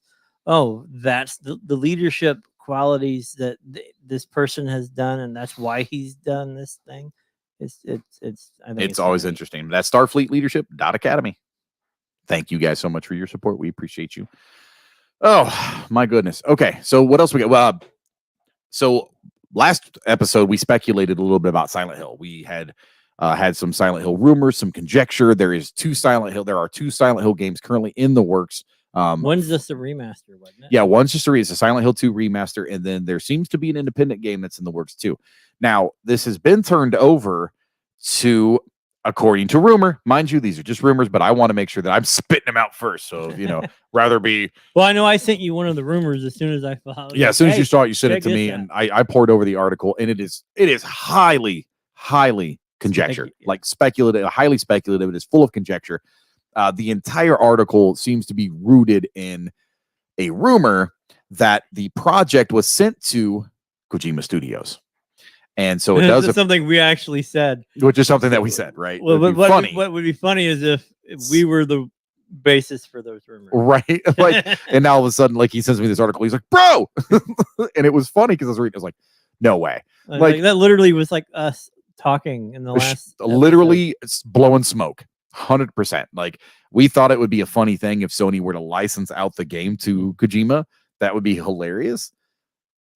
Oh, that's the leadership qualities that this person has done, and that's why he's done this thing. I think it's always interesting. That's Starfleet Leadership.Academy. Thank you guys so much for your support. We appreciate you. Oh my goodness. Okay, so what else we got? Well, so last episode we speculated a little bit about Silent Hill. We had some Silent Hill rumors, some conjecture. There are two Silent Hill games currently in the works. One's just a remaster, wasn't it? Yeah, one's just it's a Silent Hill 2 remaster, and then there seems to be an independent game that's in the works too. Now, this has been turned over to, according to rumor, mind you, these are just rumors, but I want to make sure that I'm spitting them out first. So, rather be. Well, I know I sent you one of the rumors as soon as I found. Yeah, as soon as you saw it, you sent it to me, and I poured over the article, and it is highly conjecture, like speculative, highly speculative. It is full of conjecture. The entire article seems to be rooted in a rumor that the project was sent to Kojima Studios. And so it does something we actually said, which is something that we said, right? Well, what would be funny is if we were the basis for those rumors, right? Like, and now all of a sudden, like, he sends me this article. He's like, "Bro," and it was funny because I was reading. I was like, "No way!" Like that literally was like us talking in the last. Literally, it's blowing smoke. 100%. Like, we thought it would be a funny thing if Sony were to license out the game to Kojima. That would be hilarious.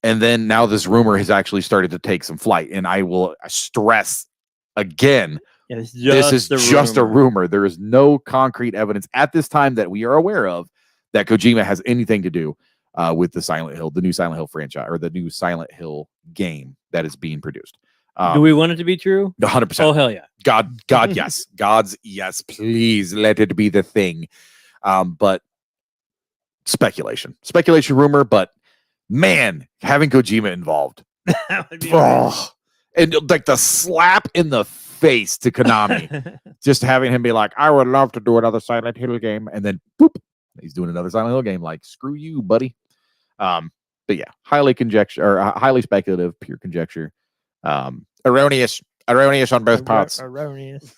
And then now this rumor has actually started to take some flight. And I will stress again, this is just a rumor. There is no concrete evidence at this time that we are aware of that Kojima has anything to do with the new Silent Hill franchise, or the new Silent Hill game that is being produced. Do we want it to be true? 100%. Oh, hell yeah. God, yes. God's yes. Please let it be the thing. But speculation, rumor, but man, having Kojima involved. That would be and like the slap in the face to Konami. Just having him be like, I would love to do another Silent Hill game. And then boop, he's doing another Silent Hill game. Like, screw you, buddy. But yeah, highly speculative, pure conjecture. Erroneous on both parts. Erroneous.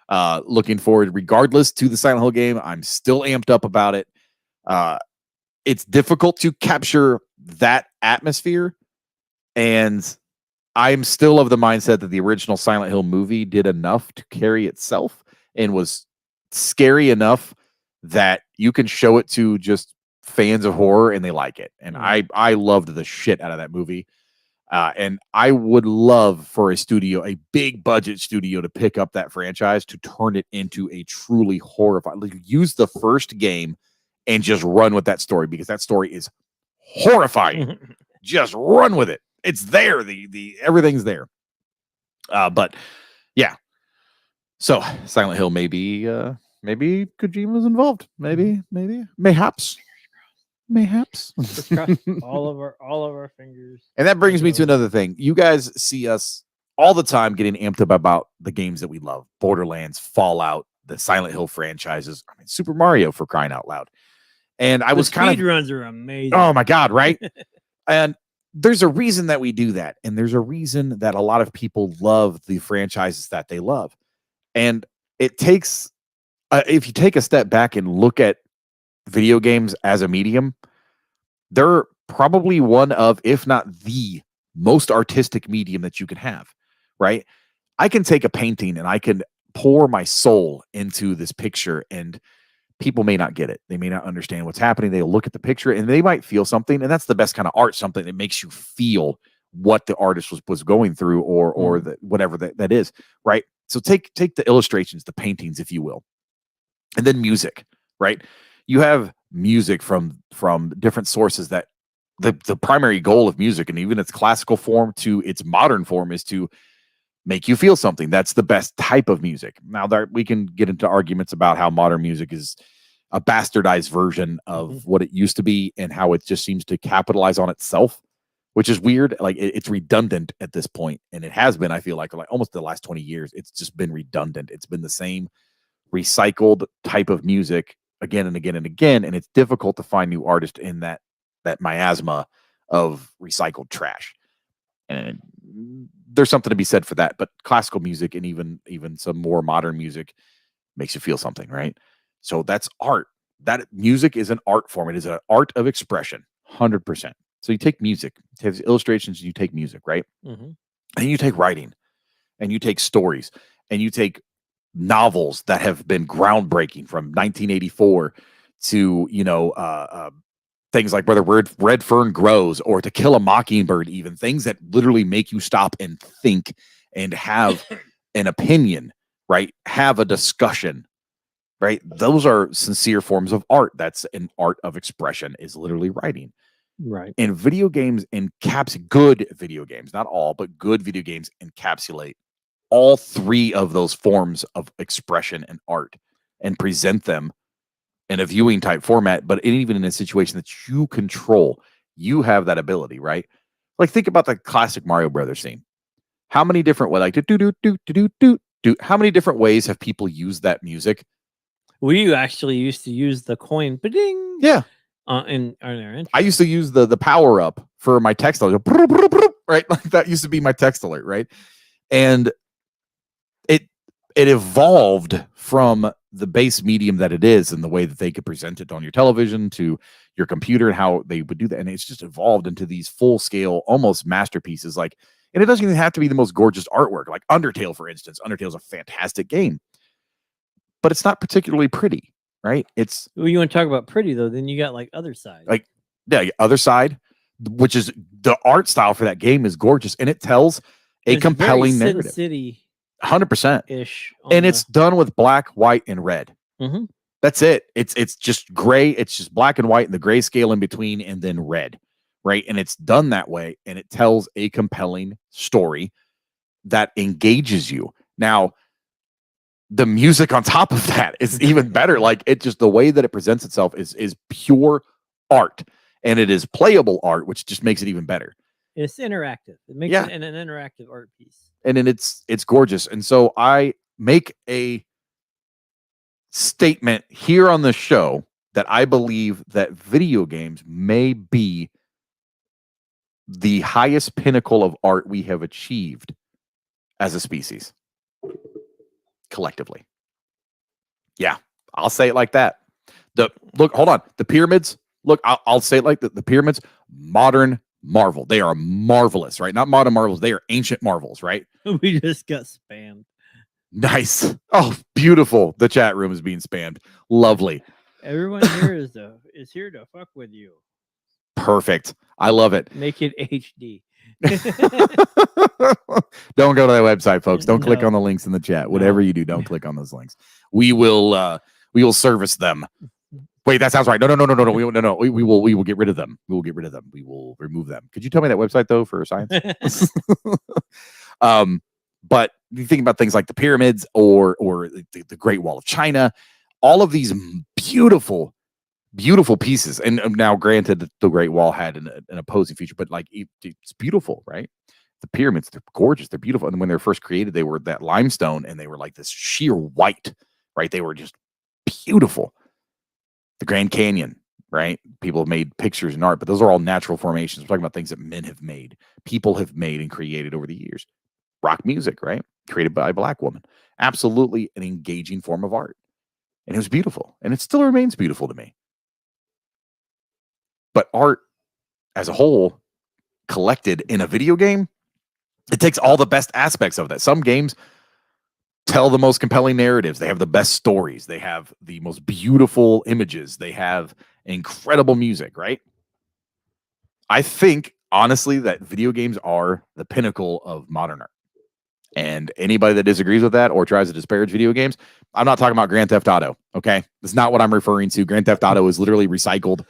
Looking forward regardless to the Silent Hill game. I'm still amped up about it. It's difficult to capture that atmosphere, and I'm still of the mindset that the original Silent Hill movie did enough to carry itself and was scary enough that you can show it to just fans of horror and they like it. And I loved the shit out of that movie. And I would love for a big budget studio to pick up that franchise to turn it into a truly horrifying, like, use the first game and just run with that story, because that story is horrifying. Just run with it. It's there. The everything's there. But yeah, so Silent Hill maybe Kojima was involved. Maybe, mayhaps. Let's cross all of our fingers. And that brings me to another thing. You guys see us all the time getting amped up about the games that we love. Borderlands, Fallout, the Silent Hill franchises. I mean, Super Mario, for crying out loud. And I was kind of... speed runs are amazing. Oh my God, right? And there's a reason that we do that. And there's a reason that a lot of people love the franchises that they love. And it takes... if you take a step back and look at video games as a medium, they're probably one of, if not the most artistic medium that you can have, right? I can take a painting and I can pour my soul into this picture, and people may not get it. They may not understand what's happening. They'll look at the picture and they might feel something, and that's the best kind of art, something that makes you feel what the artist was going through, or the, whatever that is, right? So take the illustrations, the paintings, if you will, and then music, right? You have music from different sources that the primary goal of music, and even its classical form to its modern form, is to make you feel something. That's the best type of music. Now, we can get into arguments about how modern music is a bastardized version of what it used to be, and how it just seems to capitalize on itself, which is weird. Like it's redundant at this point, and it has been. I feel like almost the last 20 years, it's just been redundant. It's been the same recycled type of music again and again and again, and it's difficult to find new artists in that miasma of recycled trash. And there's something to be said for that. But classical music, and even some more modern music, makes you feel something, right? So that's art. That music is an art form. It is an art of expression, 100%. So you take music, you take illustrations, you take music, right? And you take writing, and you take stories, and you take novels that have been groundbreaking from 1984 to things like Where the Red Fern Grows, or To Kill a Mockingbird, even things that literally make you stop and think and have an opinion, right? Have a discussion, right? Those are sincere forms of art. That's an art of expression, is literally writing. Right. And video games good video games, not all, but good video games encapsulate all three of those forms of expression and art, and present them in a viewing type format, but even in a situation that you control. You have that ability, right? Like, think about the classic Mario Brothers theme. How many different ways, like how many different ways have people used that music? We actually used to use the coin, ba-ding, Yeah. in our intro. I used to use the power up for my text alert, right? Like, that used to be my text alert, right? And it evolved from the base medium that it is, and the way that they could present it on your television to your computer, and how they would do that. And it's just evolved into these full scale, almost masterpieces. Like, and it doesn't even have to be the most gorgeous artwork. Like Undertale, for instance. Undertale is a fantastic game, but it's not particularly pretty, right? It's... Well, you want to talk about pretty, though, then you got like Other Side. Like, yeah, Other Side, which is the art style for that game is gorgeous, and it tells a compelling narrative. City 100% ish, and it's done with black, white, and red. That's it. It's just gray. It's just black and white, and the grayscale in between, and then red, right? And it's done that way, and it tells a compelling story that engages you. Now, the music on top of that is even better. Like, it just, the way that it presents itself is pure art, and it is playable art, which just makes it even better. It's interactive. It makes it an interactive art piece. And then it's gorgeous. And so I make a statement here on the show that I believe that video games may be the highest pinnacle of art we have achieved as a species, collectively. Yeah, I'll say it like that. Hold on. The pyramids, look, I'll say it like the pyramids, modern marvel. They are marvelous, right? Not modern marvels. They are ancient marvels, right? We just got spammed. Nice. Oh, beautiful. The chat room is being spammed. Lovely. Everyone here is here to fuck with you. Perfect. I love it. Make it HD. Don't go to that website, folks. Don't click on the links in the chat. Whatever you do, don't click on those links. We will service them. Wait, that sounds right. No. We will get rid of them. We will get rid of them. We will remove them. Could you tell me that website though for science? But you think about things like the pyramids or the Great Wall of China, all of these beautiful pieces. And now, granted, the Great Wall had an opposing feature, but like it's beautiful, right? The pyramids, they're gorgeous, they're beautiful. And when they were first created, they were that limestone, and they were like this sheer white, right? They were just beautiful. The Grand Canyon, right? People have made pictures and art, but those are all natural formations. We're talking about things that men have made, people have made and created over the years. Rock music, right? Created by a Black woman. Absolutely an engaging form of art. And it was beautiful. And it still remains beautiful to me. But art as a whole, collected in a video game, it takes all the best aspects of that. Some games tell the most compelling narratives. They have the best stories. They have the most beautiful images. They have incredible music, right? I think, honestly, that video games are the pinnacle of modern art. And anybody that disagrees with that or tries to disparage video games, I'm not talking about Grand Theft Auto, okay? That's not what I'm referring to. Grand Theft Auto is literally recycled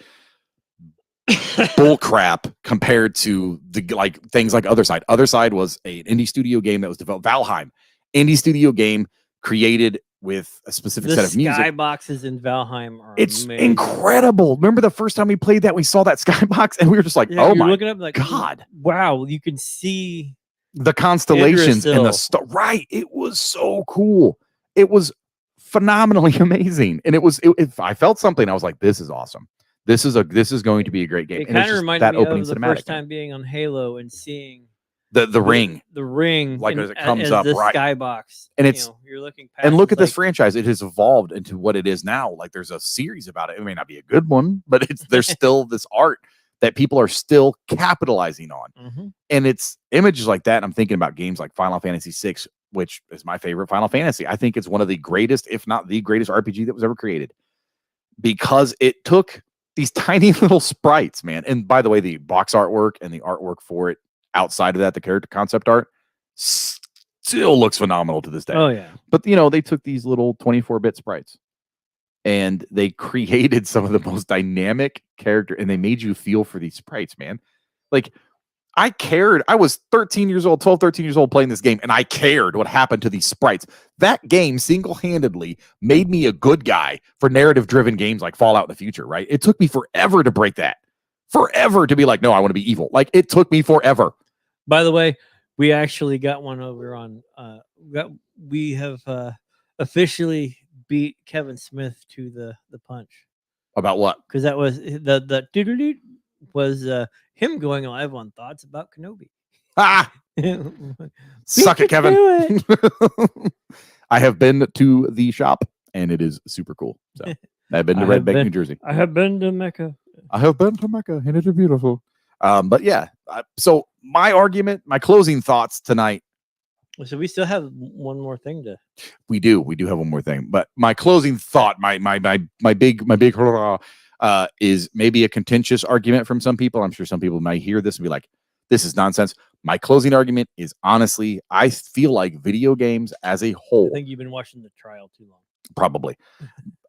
bull crap compared to the things like Other Side. Other Side was an indie studio game that was developed. Valheim, indie studio game created with a specific set of music. Skyboxes in Valheim are it's amazing. incredible. Remember the first time we played that, we saw that skybox and we were just like, oh my God. Wow, you can see the constellations and the star. Right. It was so cool. It was phenomenally amazing. And I felt something. I was like, this is awesome. This is going to be a great game. It kind of reminded me of the first time being on Halo and seeing the ring, like as it comes up, the right? Skybox, and it's you're looking past, and look at this franchise. It has evolved into what it is now. Like there's a series about it. It may not be a good one, but there's still this art that people are still capitalizing on, and it's images like that. And I'm thinking about games like Final Fantasy VI, which is my favorite Final Fantasy. I think it's one of the greatest, if not the greatest, RPG that was ever created, because it took these tiny little sprites, man. And by the way, the box artwork and the artwork for it outside of that, the character concept art, still looks phenomenal to this day. Oh, yeah. But, they took these little 24-bit sprites and they created some of the most dynamic character, and they made you feel for these sprites, man. Like, I cared. I was 13 years old playing this game, and I cared what happened to these sprites. That game single-handedly made me a good guy for narrative-driven games like Fallout in the future, right? It took me forever to break that. Forever to be like, no, I want to be evil. Like, it took me forever. By the way, we actually got one over on, we have officially beat Kevin Smith to the punch. About what? Because that was the doodle was him going live on Thoughts About Kenobi. Suck it, Kevin. I have been to the shop and it is super cool. So I've been to Red Bank, New Jersey. I have been to Mecca. And it is beautiful. But yeah, so my closing thoughts tonight. So we still have one more thing to. We do have one more thing, but my closing thought, my big is maybe a contentious argument from some people. I'm sure some people might hear this and be like, this is nonsense. My closing argument is, honestly, I feel like video games as a whole. I think you've been watching the trial too long. Probably.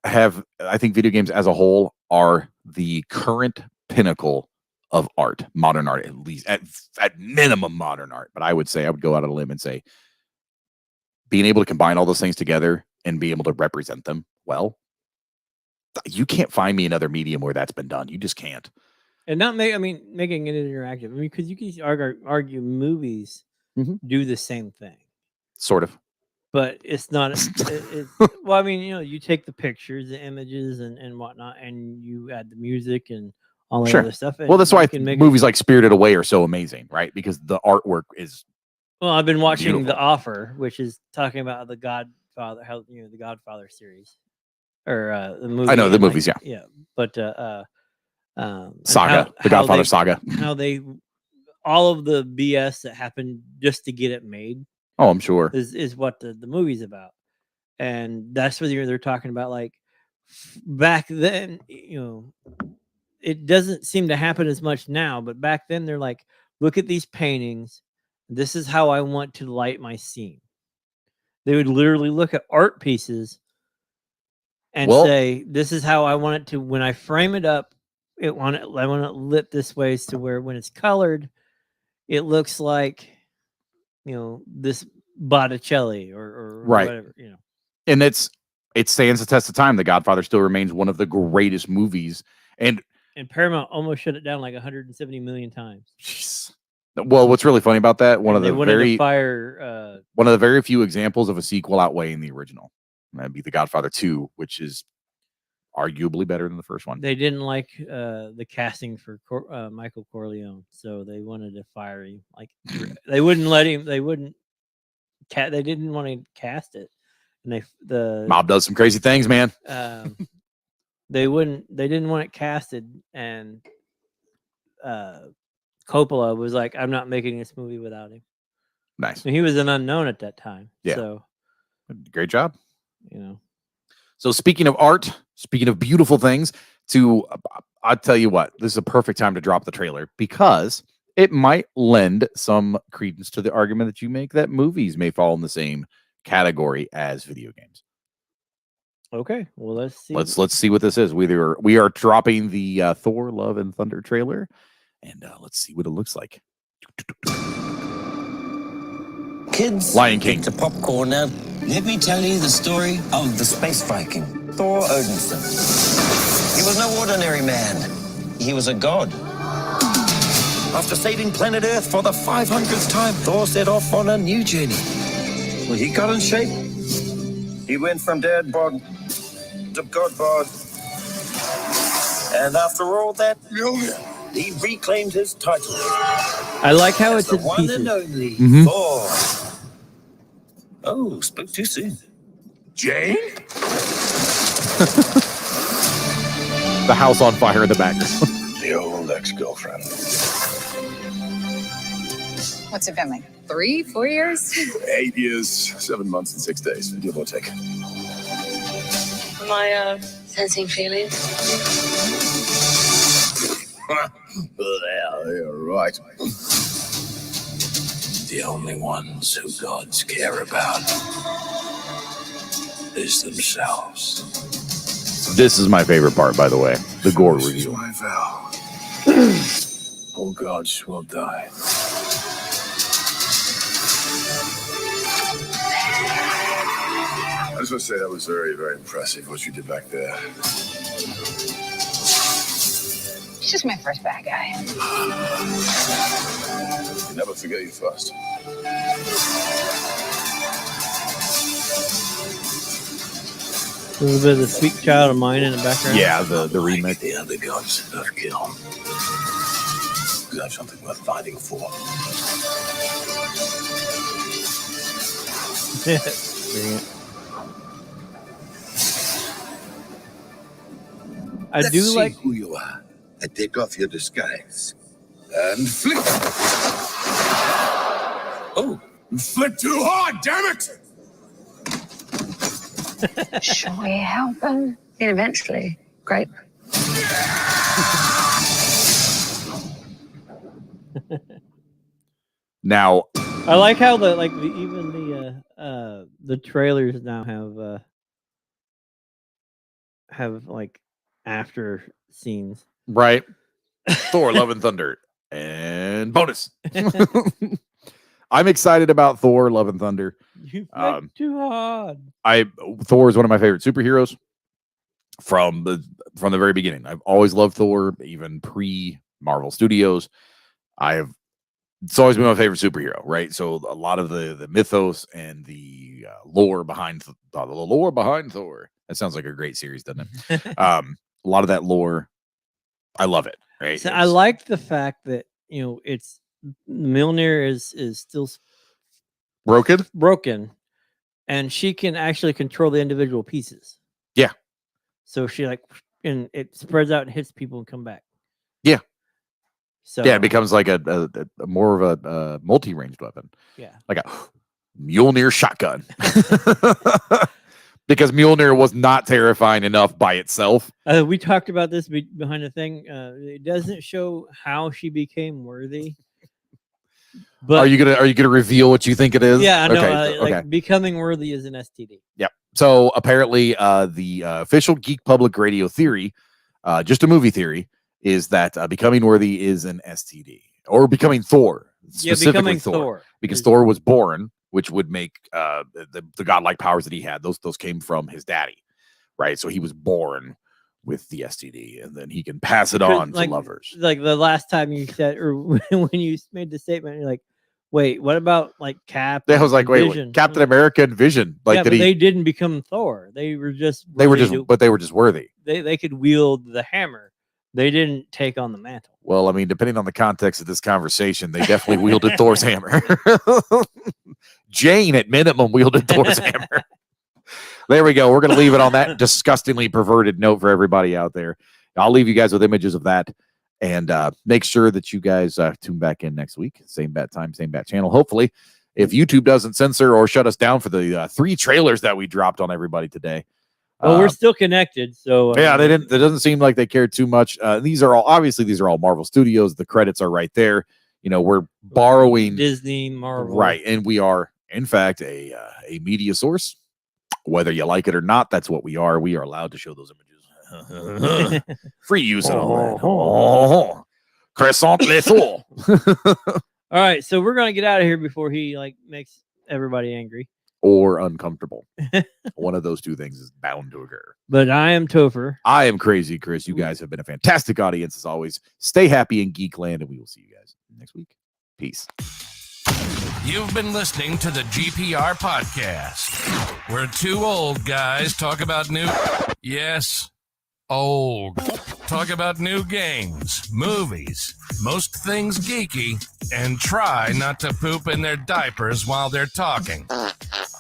I think video games as a whole are the current pinnacle of art, modern art, at least at minimum modern art. But I would go out on a limb and say being able to combine all those things together and be able to represent them well, you can't find me another medium where that's been done. You just can't. And making it interactive. Because you can argue movies do the same thing. Sort of. But it's not. Well, you take the pictures, the images, and whatnot, and you add the music and all that other stuff. Well, that's why movies like Spirited Away are so amazing, right? Because the artwork is. Well, I've been watching beautiful. The Offer, which is talking about the Godfather, the Godfather series, or the movie. I know the movies, yeah. But Saga, the Godfather saga. How all of the BS that happened just to get it made. Oh, I'm sure is what the movie's about, and that's what they're talking about. Like back then, it doesn't seem to happen as much now, but back then they're like, look at these paintings. This is how I want to light my scene. They would literally look at art pieces and say, this is how I want it to, when I frame it up, I want it lit this way to where when it's colored, it looks like, this Botticelli or Right. whatever, you know. And it stands the test of time. The Godfather still remains one of the greatest movies. And Paramount almost shut it down like 170 million times. geez. Well, what's really funny about that? One of They the wanted to fire. one of the very few examples of a sequel outweighing the original. And that'd be The Godfather 2, which is arguably better than the first one. They didn't like the casting for Michael Corleone, so they wanted to fire him. Like they wouldn't let him. They wouldn't. They didn't want to cast it, and the Mob does some crazy things, man. They didn't want it casted, and Coppola was like, "I'm not making this movie without him." Nice. And he was an unknown at that time. Yeah. So, great job. you know. So speaking of art, speaking of beautiful things, I'll tell you what, this is a perfect time to drop the trailer because it might lend some credence to the argument that you make that movies may fall in the same category as video games. Okay, well let's see. Let's see what this is. We are dropping the Thor Love and Thunder trailer, and let's see what it looks like. Kids, Lion King. get to popcorn now. Let me tell you the story of the space Viking, Thor Odinson. He was no ordinary man. He was a god. After saving planet Earth for the 500th time, Thor set off on a new journey. Well, he got in shape. He went from dad bod to god bod. And after all that, he reclaimed his title. I like how As it's the in one pieces. and only Mhm. Thor. Oh, spoke too soon. Jane? The house on fire in the background. The old ex-girlfriend. What's it been like? 3, 4 years? 8 years, 7 months, and 6 days. Give or take. Am I sensing feelings? Yeah, you're right. The only ones who gods care about is themselves. This is my favorite part, by the way. The gore This is reveal. my vow. All gods will die. I just want to say that was very, very impressive what you did back there. He's just my first bad guy. You never forget your first. A little bit of the Sweet Child of Mine in the background. Yeah, the remake. The other gods of kill. You have something worth fighting for. Bring it. I Let's do see like. who you are and take off your disguise. And flick. Oh, flick too hard, damn it! Shall we help him? Yeah, eventually. Great. Now, I like how the trailers now have like after scenes. right? Thor Love and Thunder and bonus. I'm excited about Thor Love and Thunder. You flick too hard. Thor is one of my favorite superheroes from the very beginning. I've always loved Thor, even pre Marvel Studios. It's always been my favorite superhero, right? So a lot of the mythos and the lore behind Thor. That sounds like a great series, doesn't it? A lot of that lore, I love it. Right? So I like the fact that it's Mjolnir is still broken, and she can actually control the individual pieces. Yeah. So she and it spreads out and hits people and come back. Yeah. So yeah, it becomes like a more of a multi-ranged weapon. Yeah. Like a Mjolnir shotgun. Because Mjolnir was not terrifying enough by itself. We talked about this behind the thing. It doesn't show how she became worthy. But are you gonna reveal what you think it is? Yeah, I know. Okay. Okay. Becoming worthy is an STD. Yep. So apparently, the official Geek Public Radio theory, just a movie theory, is that becoming worthy is an STD or becoming Thor. Yeah, Specifically becoming Thor. Thor. Because Thor was born which would make the godlike powers that he had. Those came from his daddy, right? So he was born with the STD, and then he can pass it on to lovers. Like the last time you said, or when you made the statement, you're like, wait, what about like Cap? I was like, wait, Captain America and Vision. Like, but they didn't become Thor. They were just worthy. They could wield the hammer. They didn't take on the mantle. Well, I mean, depending on the context of this conversation, they definitely wielded Thor's hammer. Jane, at minimum, wielded Thor's hammer. There we go. We're going to leave it on that disgustingly perverted note for everybody out there. I'll leave you guys with images of that. And make sure that you guys tune back in next week. Same bat time, same bat channel. Hopefully, if YouTube doesn't censor or shut us down for the 3 trailers that we dropped on everybody today. Well, we're still connected. So yeah, they didn't. It doesn't seem like they cared too much. These are all Marvel Studios. The credits are right there. You know, we're borrowing Disney, Marvel, right? And we are, in fact, a media source. Whether you like it or not, that's what we are. We are allowed to show those images. Free use and all that. Croissant les all. All right, so we're gonna get out of here before he makes everybody angry or uncomfortable. One of those two things is bound to occur. But I am Topher. I am Crazy Chris. You guys have been a fantastic audience as always. Stay happy in Geekland, and we will see you guys next week. Peace. You've been listening to the GPR podcast, where 2 old guys talk about old. Talk about new games, movies, most things geeky, and try not to poop in their diapers while they're talking.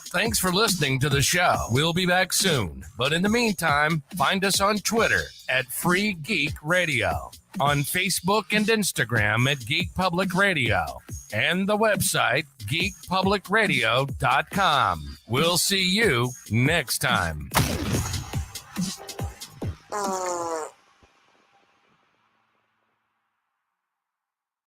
Thanks for listening to the show. We'll be back soon. But in the meantime, find us on Twitter at Free Geek Radio, on Facebook and Instagram at Geek Public Radio, and the website geekpublicradio.com. We'll see you next time.